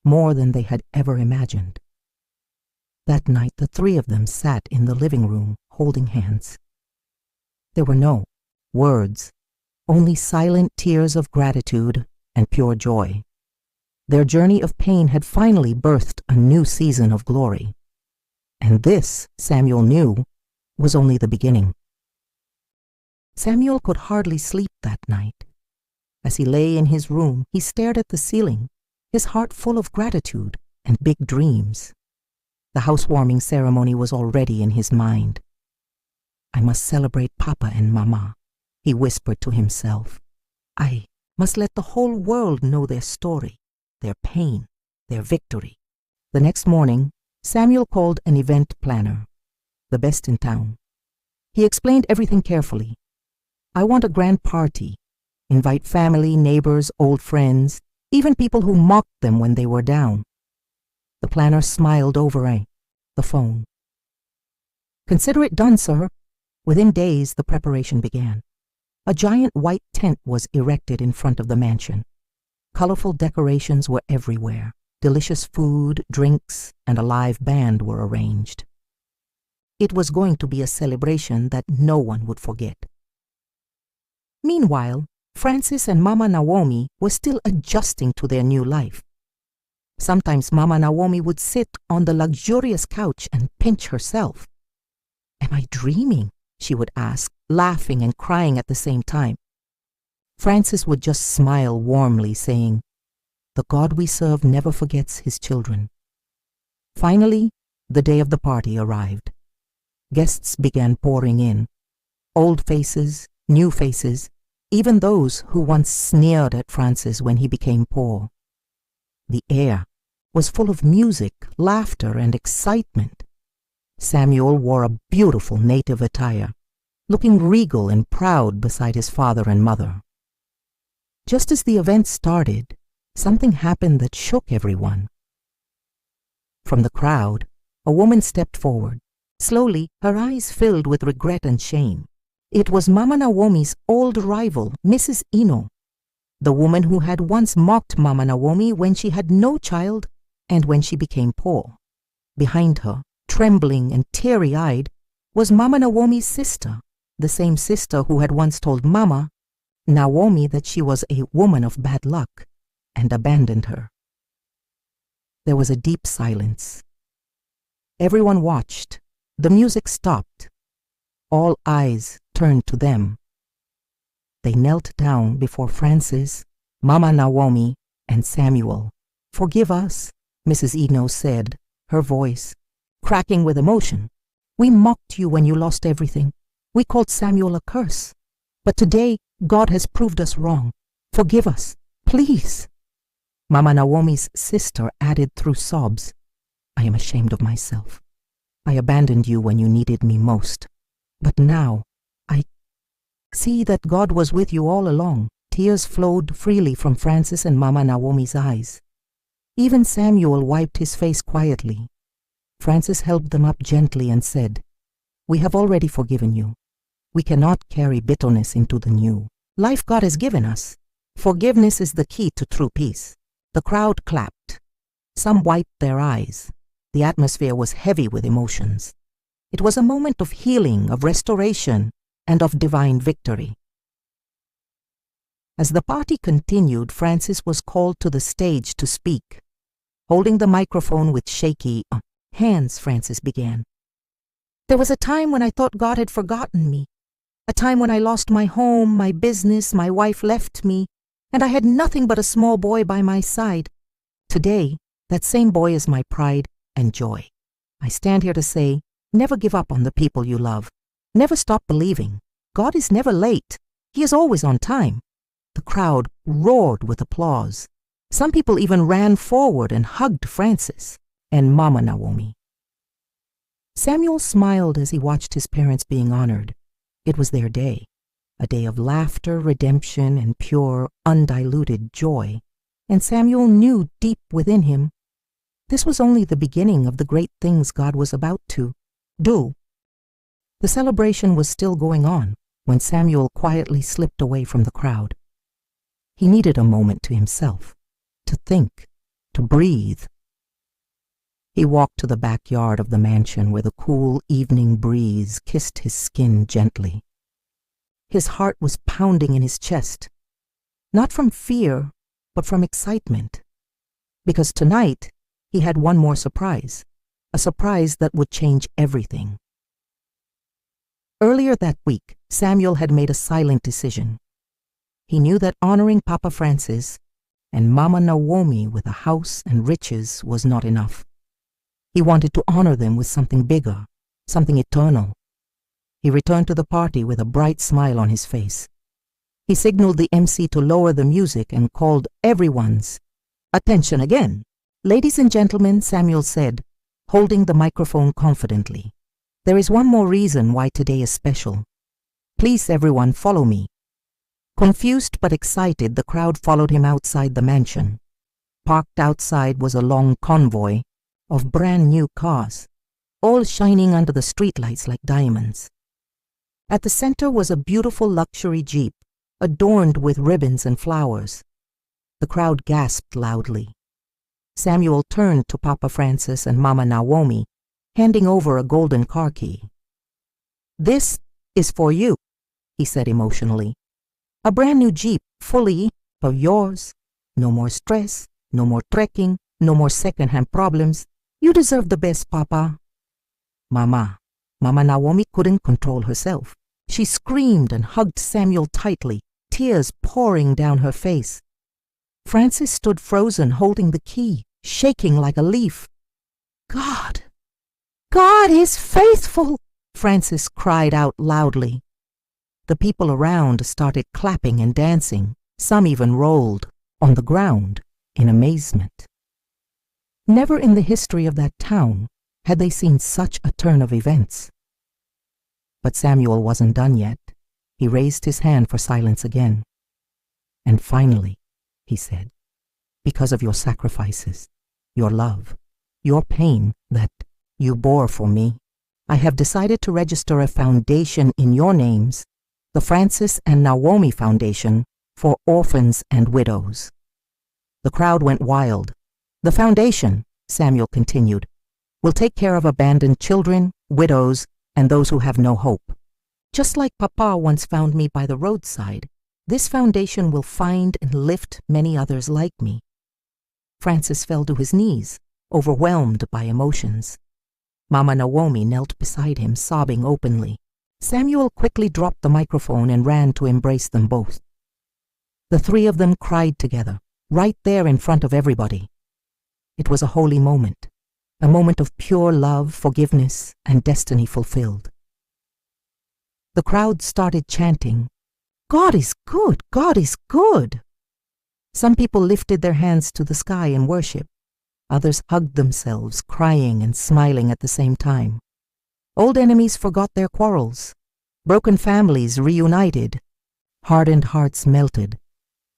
more than they had ever imagined. That night, the three of them sat in the living room, holding hands. There were no words, only silent tears of gratitude and pure joy. Their journey of pain had finally birthed a new season of glory. And this, Samuel knew, was only the beginning. Samuel could hardly sleep that night. As he lay in his room, he stared at the ceiling, his heart full of gratitude and big dreams. The housewarming ceremony was already in his mind. "I must celebrate Papa and Mama," he whispered to himself. "I must let the whole world know their story, their pain, their victory." The next morning, Samuel called an event planner, the best in town. He explained everything carefully. "I want a grand party. Invite family, neighbors, old friends, even people who mocked them when they were down." The planner smiled over the phone. "Consider it done, sir." Within days, the preparation began. A giant white tent was erected in front of the mansion. Colorful decorations were everywhere. Delicious food, drinks, and a live band were arranged. It was going to be a celebration that no one would forget. Meanwhile, Francis and Mama Naomi were still adjusting to their new life. Sometimes Mama Naomi would sit on the luxurious couch and pinch herself. "Am I dreaming?" she would ask, laughing and crying at the same time. Francis would just smile warmly, saying, "The God we serve never forgets his children." Finally, the day of the party arrived. Guests began pouring in. Old faces, new faces, even those who once sneered at Francis when he became poor. The air was full of music, laughter, and excitement. Samuel wore a beautiful native attire, looking regal and proud beside his father and mother. Just as the event started, something happened that shook everyone. From the crowd, a woman stepped forward. Slowly, her eyes filled with regret and shame. It was Mama Naomi's old rival, Mrs. Ino, the woman who had once mocked Mama Naomi when she had no child and when she became poor. Behind her, trembling and teary-eyed, was Mama Naomi's sister, the same sister who had once told Mama Naomi that she was a woman of bad luck and abandoned her. There was a deep silence. Everyone watched. The music stopped. All eyes turned to them. They knelt down before Francis, Mama Naomi, and Samuel. "Forgive us," Mrs. Eno said, her voice cracking with emotion. "We mocked you when you lost everything. We called Samuel a curse. But today, God has proved us wrong. Forgive us, please." Mama Naomi's sister added through sobs, "I am ashamed of myself. I abandoned you when you needed me most. But now, I see that God was with you all along." Tears flowed freely from Francis and Mama Naomi's eyes. Even Samuel wiped his face quietly. Francis held them up gently and said, "We have already forgiven you. We cannot carry bitterness into the new life God has given us. Forgiveness is the key to true peace." The crowd clapped. Some wiped their eyes. The atmosphere was heavy with emotions. It was a moment of healing, of restoration, and of divine victory. As the party continued, Francis was called to the stage to speak. Holding the microphone with shaky hands, Francis began. "There was a time when I thought God had forgotten me. A time when I lost my home, my business, my wife left me, and I had nothing but a small boy by my side. Today, that same boy is my pride and joy. I stand here to say, never give up on the people you love. Never stop believing. God is never late. He is always on time." The crowd roared with applause. Some people even ran forward and hugged Francis and Mama Naomi. Samuel smiled as he watched his parents being honored. It was their day, a day of laughter, redemption, and pure, undiluted joy. And Samuel knew deep within him this was only the beginning of the great things God was about to do. The celebration was still going on when Samuel quietly slipped away from the crowd. He needed a moment to himself, to think, to breathe. He walked to the backyard of the mansion where the cool evening breeze kissed his skin gently. His heart was pounding in his chest, not from fear, but from excitement. because tonight he had one more surprise, a surprise that would change everything. Earlier that week, Samuel had made a silent decision. He knew that honoring Papa Francis and Mama Naomi with a house and riches was not enough. He wanted to honor them with something bigger, something eternal. He returned to the party with a bright smile on his face. He signaled the MC to lower the music and called everyone's attention again. "Ladies and gentlemen," Samuel said, holding the microphone confidently, "there is one more reason why today is special. Please, everyone, follow me." Confused but excited, the crowd followed him outside the mansion. Parked outside was a long convoy of brand new cars, all shining under the streetlights like diamonds. At the center was a beautiful luxury Jeep, adorned with ribbons and flowers. The crowd gasped loudly. Samuel turned to Papa Francis and Mama Naomi, handing over a golden car key. "This is for you," he said emotionally. "A brand new Jeep, fully of yours. No more stress, no more trekking, no more second-hand problems. You deserve the best, Papa." Mama Naomi couldn't control herself. She screamed and hugged Samuel tightly, tears pouring down her face. Francis stood frozen, holding the key, shaking like a leaf. God is faithful," Francis cried out loudly. The people around started clapping and dancing. Some even rolled on the ground in amazement. Never in the history of that town had they seen such a turn of events. But Samuel wasn't done yet. He raised his hand for silence again. "And finally," he said, "because of your sacrifices, your love, your pain that you bore for me, I have decided to register a foundation in your names, the Francis and Naomi Foundation for Orphans and Widows." The crowd went wild. "The foundation," Samuel continued, "will take care of abandoned children, widows, and those who have no hope. Just like Papa once found me by the roadside, this foundation will find and lift many others like me." Francis fell to his knees, overwhelmed by emotions. Mama Naomi knelt beside him, sobbing openly. Samuel quickly dropped the microphone and ran to embrace them both. The three of them cried together, right there in front of everybody. It was a holy moment, a moment of pure love, forgiveness, and destiny fulfilled. The crowd started chanting, "God is good! God is good!" Some people lifted their hands to the sky in worship. Others hugged themselves, crying and smiling at the same time. Old enemies forgot their quarrels. Broken families reunited. Hardened hearts melted.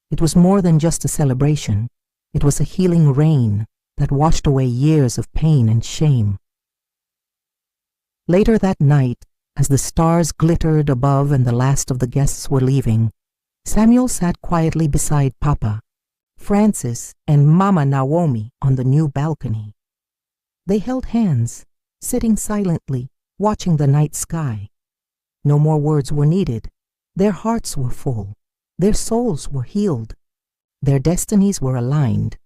It was more than just a celebration. It was a healing rain that washed away years of pain and shame. Later that night, as the stars glittered above and the last of the guests were leaving, Samuel sat quietly beside Papa, Francis, and Mama Naomi on the new balcony. They held hands, sitting silently, watching the night sky. No more words were needed. Their hearts were full. Their souls were healed. Their destinies were aligned.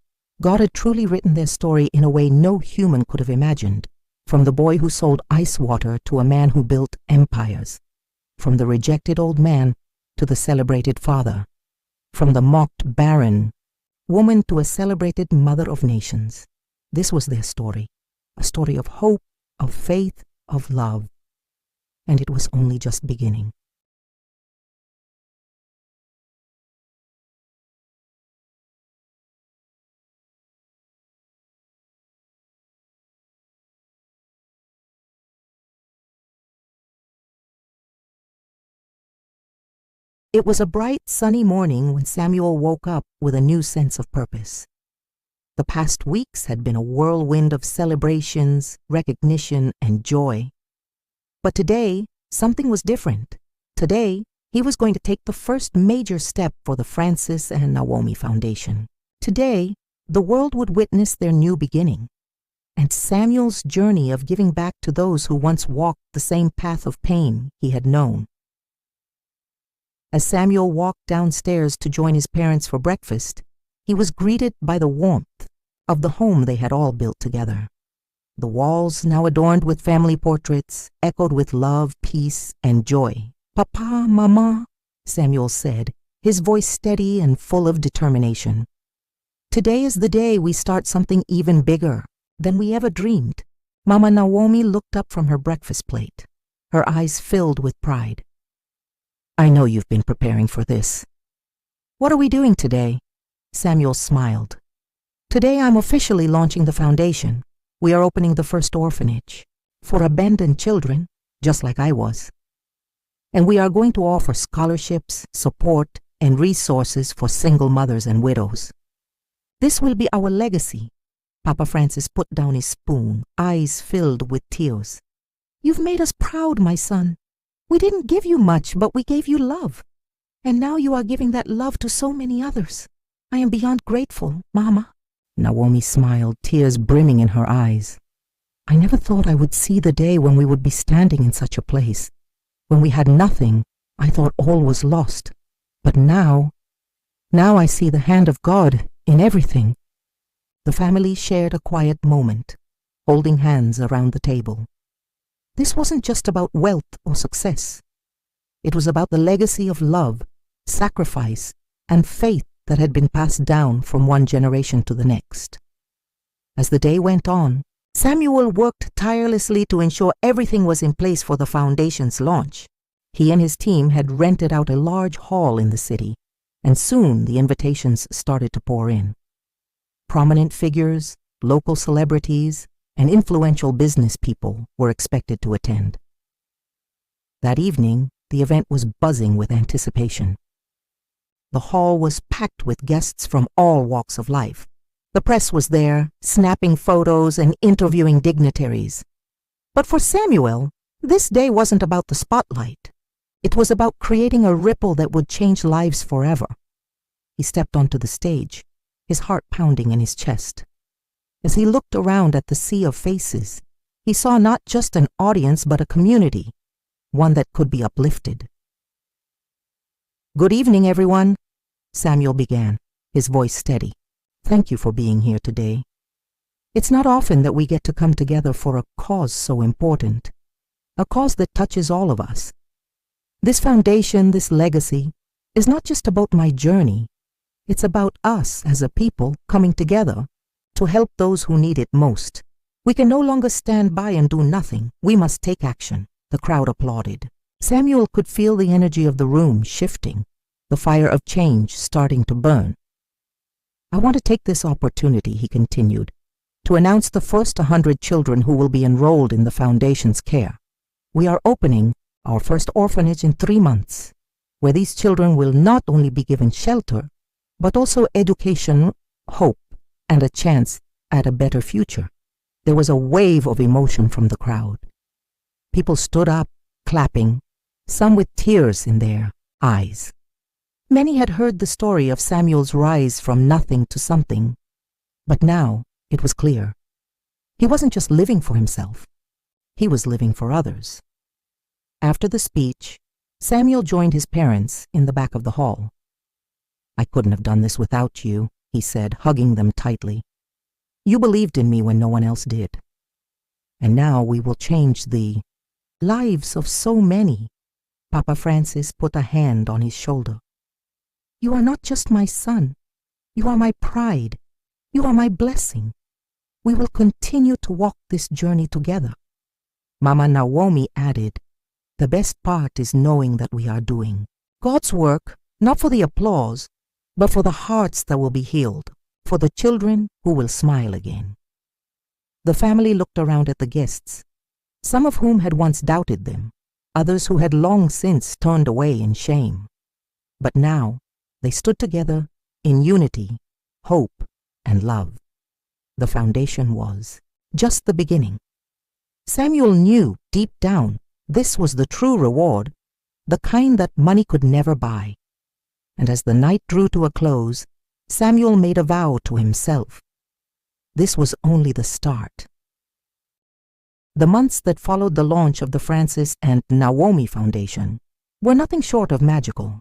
God had truly written their story in a way no human could have imagined, from the boy who sold ice water to a man who built empires, from the rejected old man to the celebrated father, from the mocked barren woman to a celebrated mother of nations. This was their story, a story of hope, of faith, of love. And it was only just beginning. It was a bright, sunny morning when Samuel woke up with a new sense of purpose. The past weeks had been a whirlwind of celebrations, recognition, and joy. But today, something was different. Today, he was going to take the first major step for the Francis and Naomi Foundation. Today, the world would witness their new beginning, and Samuel's journey of giving back to those who once walked the same path of pain he had known. As Samuel walked downstairs to join his parents for breakfast, he was greeted by the warmth, of the home they had all built together. The walls, now adorned with family portraits, echoed with love, peace, and joy. "Papa, Mama," Samuel said, his voice steady and full of determination. "Today is the day we start something even bigger than we ever dreamed." Mama Naomi looked up from her breakfast plate, her eyes filled with pride. "I know you've been preparing for this." "What are we doing today?" Samuel smiled. "Today I'm officially launching the foundation. We are opening the first orphanage for abandoned children, just like I was. And we are going to offer scholarships, support, and resources for single mothers and widows. This will be our legacy." Papa Francis put down his spoon, eyes filled with tears. "You've made us proud, my son. We didn't give you much, but we gave you love. And now you are giving that love to so many others. I am beyond grateful, Mama." Naomi smiled, tears brimming in her eyes. "I never thought I would see the day when we would be standing in such a place. When we had nothing, I thought all was lost. But now I see the hand of God in everything." The family shared a quiet moment, holding hands around the table. This wasn't just about wealth or success. It was about the legacy of love, sacrifice, and faith that had been passed down from one generation to the next. As the day went on, Samuel worked tirelessly to ensure everything was in place for the foundation's launch. He and his team had rented out a large hall in the city, and soon the invitations started to pour in. Prominent figures, local celebrities, and influential business people were expected to attend. That evening, the event was buzzing with anticipation. The hall was packed with guests from all walks of life. The press was there, snapping photos and interviewing dignitaries. But for Samuel, this day wasn't about the spotlight. It was about creating a ripple that would change lives forever. He stepped onto the stage, his heart pounding in his chest. As he looked around at the sea of faces, he saw not just an audience but a community, one that could be uplifted. "Good evening, everyone," Samuel began, his voice steady. "Thank you for being here today. It's not often that we get to come together for a cause so important, a cause that touches all of us. This foundation, this legacy, is not just about my journey. It's about us as a people coming together to help those who need it most. We can no longer stand by and do nothing. We must take action." The crowd applauded. Samuel could feel the energy of the room shifting, the fire of change starting to burn. "I want to take this opportunity," he continued, "to announce the first 100 children who will be enrolled in the foundation's care. We are opening our first orphanage in 3 months, where these children will not only be given shelter, but also education, hope, and a chance at a better future." There was a wave of emotion from the crowd. People stood up, clapping, some with tears in their eyes. Many had heard the story of Samuel's rise from nothing to something, but now it was clear. He wasn't just living for himself. He was living for others. After the speech, Samuel joined his parents in the back of the hall. "I couldn't have done this without you," he said, hugging them tightly. "You believed in me when no one else did. And now we will change the lives of so many." Papa Francis put a hand on his shoulder. "You are not just my son. You are my pride. You are my blessing. We will continue to walk this journey together." Mama Naomi added, "The best part is knowing that we are doing God's work, not for the applause, but for the hearts that will be healed, for the children who will smile again." The family looked around at the guests, some of whom had once doubted them, others who had long since turned away in shame. But now they stood together in unity, hope, and love. The foundation was just the beginning. Samuel knew deep down this was the true reward, the kind that money could never buy. And as the night drew to a close, Samuel made a vow to himself. This was only the start. The months that followed the launch of the Francis and Naomi Foundation were nothing short of magical.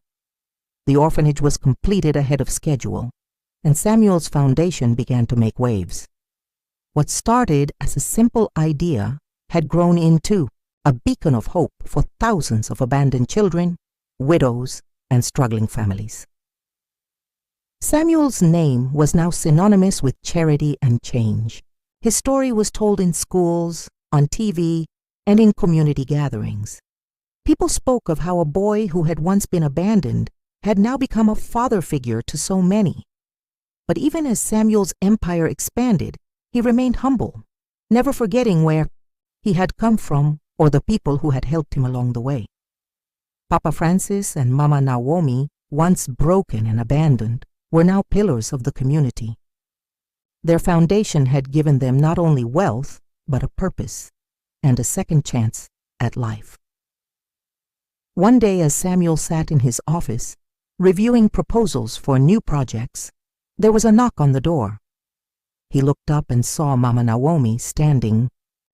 The orphanage was completed ahead of schedule, and Samuel's foundation began to make waves. What started as a simple idea had grown into a beacon of hope for thousands of abandoned children, widows, and struggling families. Samuel's name was now synonymous with charity and change. His story was told in schools, on TV, and in community gatherings. People spoke of how a boy who had once been abandoned had now become a father figure to so many. But even as Samuel's empire expanded, he remained humble, never forgetting where he had come from or the people who had helped him along the way. Papa Francis and Mama Naomi, once broken and abandoned, were now pillars of the community. Their foundation had given them not only wealth, but a purpose and a second chance at life. One day, as Samuel sat in his office, reviewing proposals for new projects, there was a knock on the door. He looked up and saw Mama Naomi standing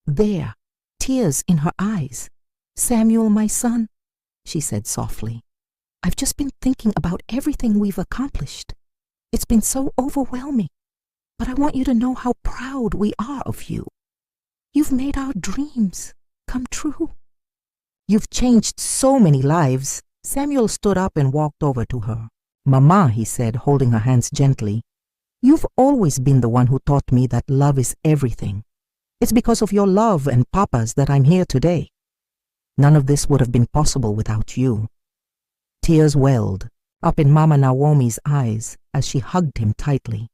there, tears in her eyes. "Samuel, my son," she said softly, "I've just been thinking about everything we've accomplished. It's been so overwhelming, but I want you to know how proud we are of you. You've made our dreams come true. You've changed so many lives." Samuel stood up and walked over to her. "Mama," he said, holding her hands gently, "you've always been the one who taught me that love is everything. It's because of your love and Papa's that I'm here today. None of this would have been possible without you." Tears welled up in Mama Naomi's eyes as she hugged him tightly.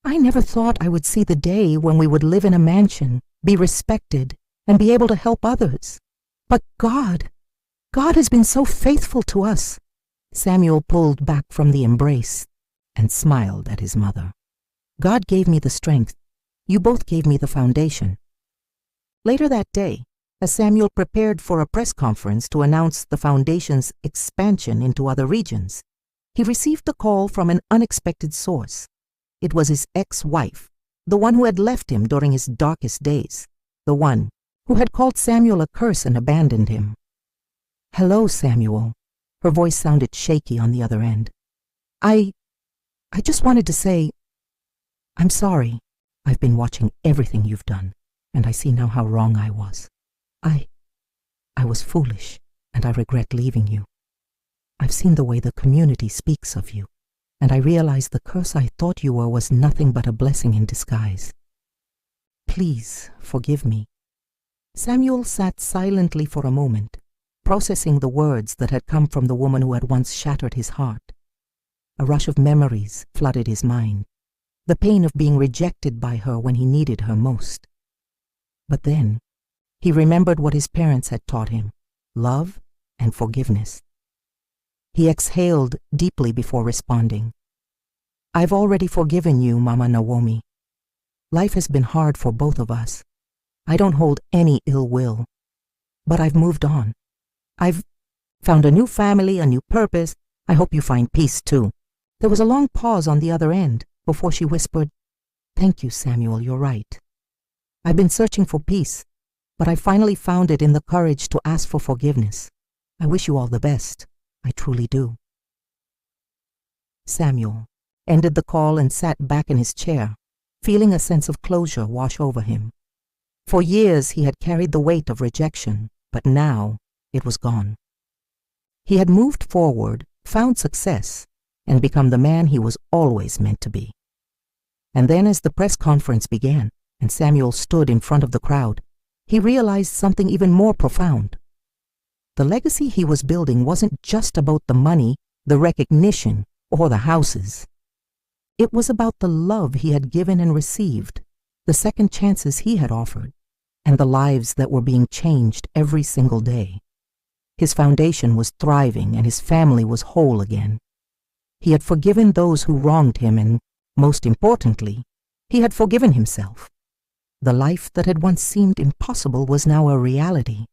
"I never thought I would see the day when we would live in a mansion, be respected, and be able to help others. But God has been so faithful to us." Samuel pulled back from the embrace and smiled at his mother. "God gave me the strength. You both gave me the foundation." Later that day, as Samuel prepared for a press conference to announce the foundation's expansion into other regions, he received a call from an unexpected source. It was his ex-wife, the one who had left him during his darkest days, the one who had called Samuel a curse and abandoned him. "Hello, Samuel." Her voice sounded shaky on the other end. I just wanted to say, I'm sorry. I've been watching everything you've done, and I see now how wrong I was. I was foolish, and I regret leaving you. I've seen the way the community speaks of you, and I realize the curse I thought you were was nothing but a blessing in disguise. Please forgive me." Samuel sat silently for a moment, processing the words that had come from the woman who had once shattered his heart. A rush of memories flooded his mind, the pain of being rejected by her when he needed her most. But then, he remembered what his parents had taught him: love and forgiveness. He exhaled deeply before responding. "I've already forgiven you, Mama Naomi. Life has been hard for both of us. I don't hold any ill will, but I've moved on. I've found a new family, a new purpose. I hope you find peace too." There was a long pause on the other end before she whispered, "Thank you, Samuel, you're right. I've been searching for peace, but I finally found it in the courage to ask for forgiveness. I wish you all the best. I truly do." Samuel ended the call and sat back in his chair, feeling a sense of closure wash over him. For years he had carried the weight of rejection, but now it was gone. He had moved forward, found success, and become the man he was always meant to be. And then as the press conference began, and Samuel stood in front of the crowd, he realized something even more profound. The legacy he was building wasn't just about the money, the recognition, or the houses. It was about the love he had given and received, the second chances he had offered, and the lives that were being changed every single day. His foundation was thriving and his family was whole again. He had forgiven those who wronged him and, most importantly, he had forgiven himself. The life that had once seemed impossible was now a reality.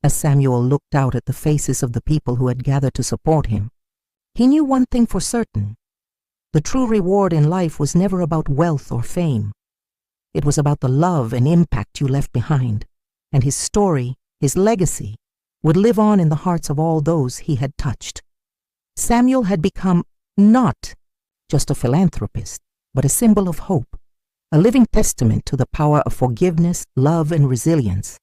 As Samuel looked out at the faces of the people who had gathered to support him, he knew one thing for certain. The true reward in life was never about wealth or fame. It was about the love and impact you left behind, and his story, his legacy, would live on in the hearts of all those he had touched. Samuel had become not just a philanthropist, but a symbol of hope, a living testament to the power of forgiveness, love, and resilience.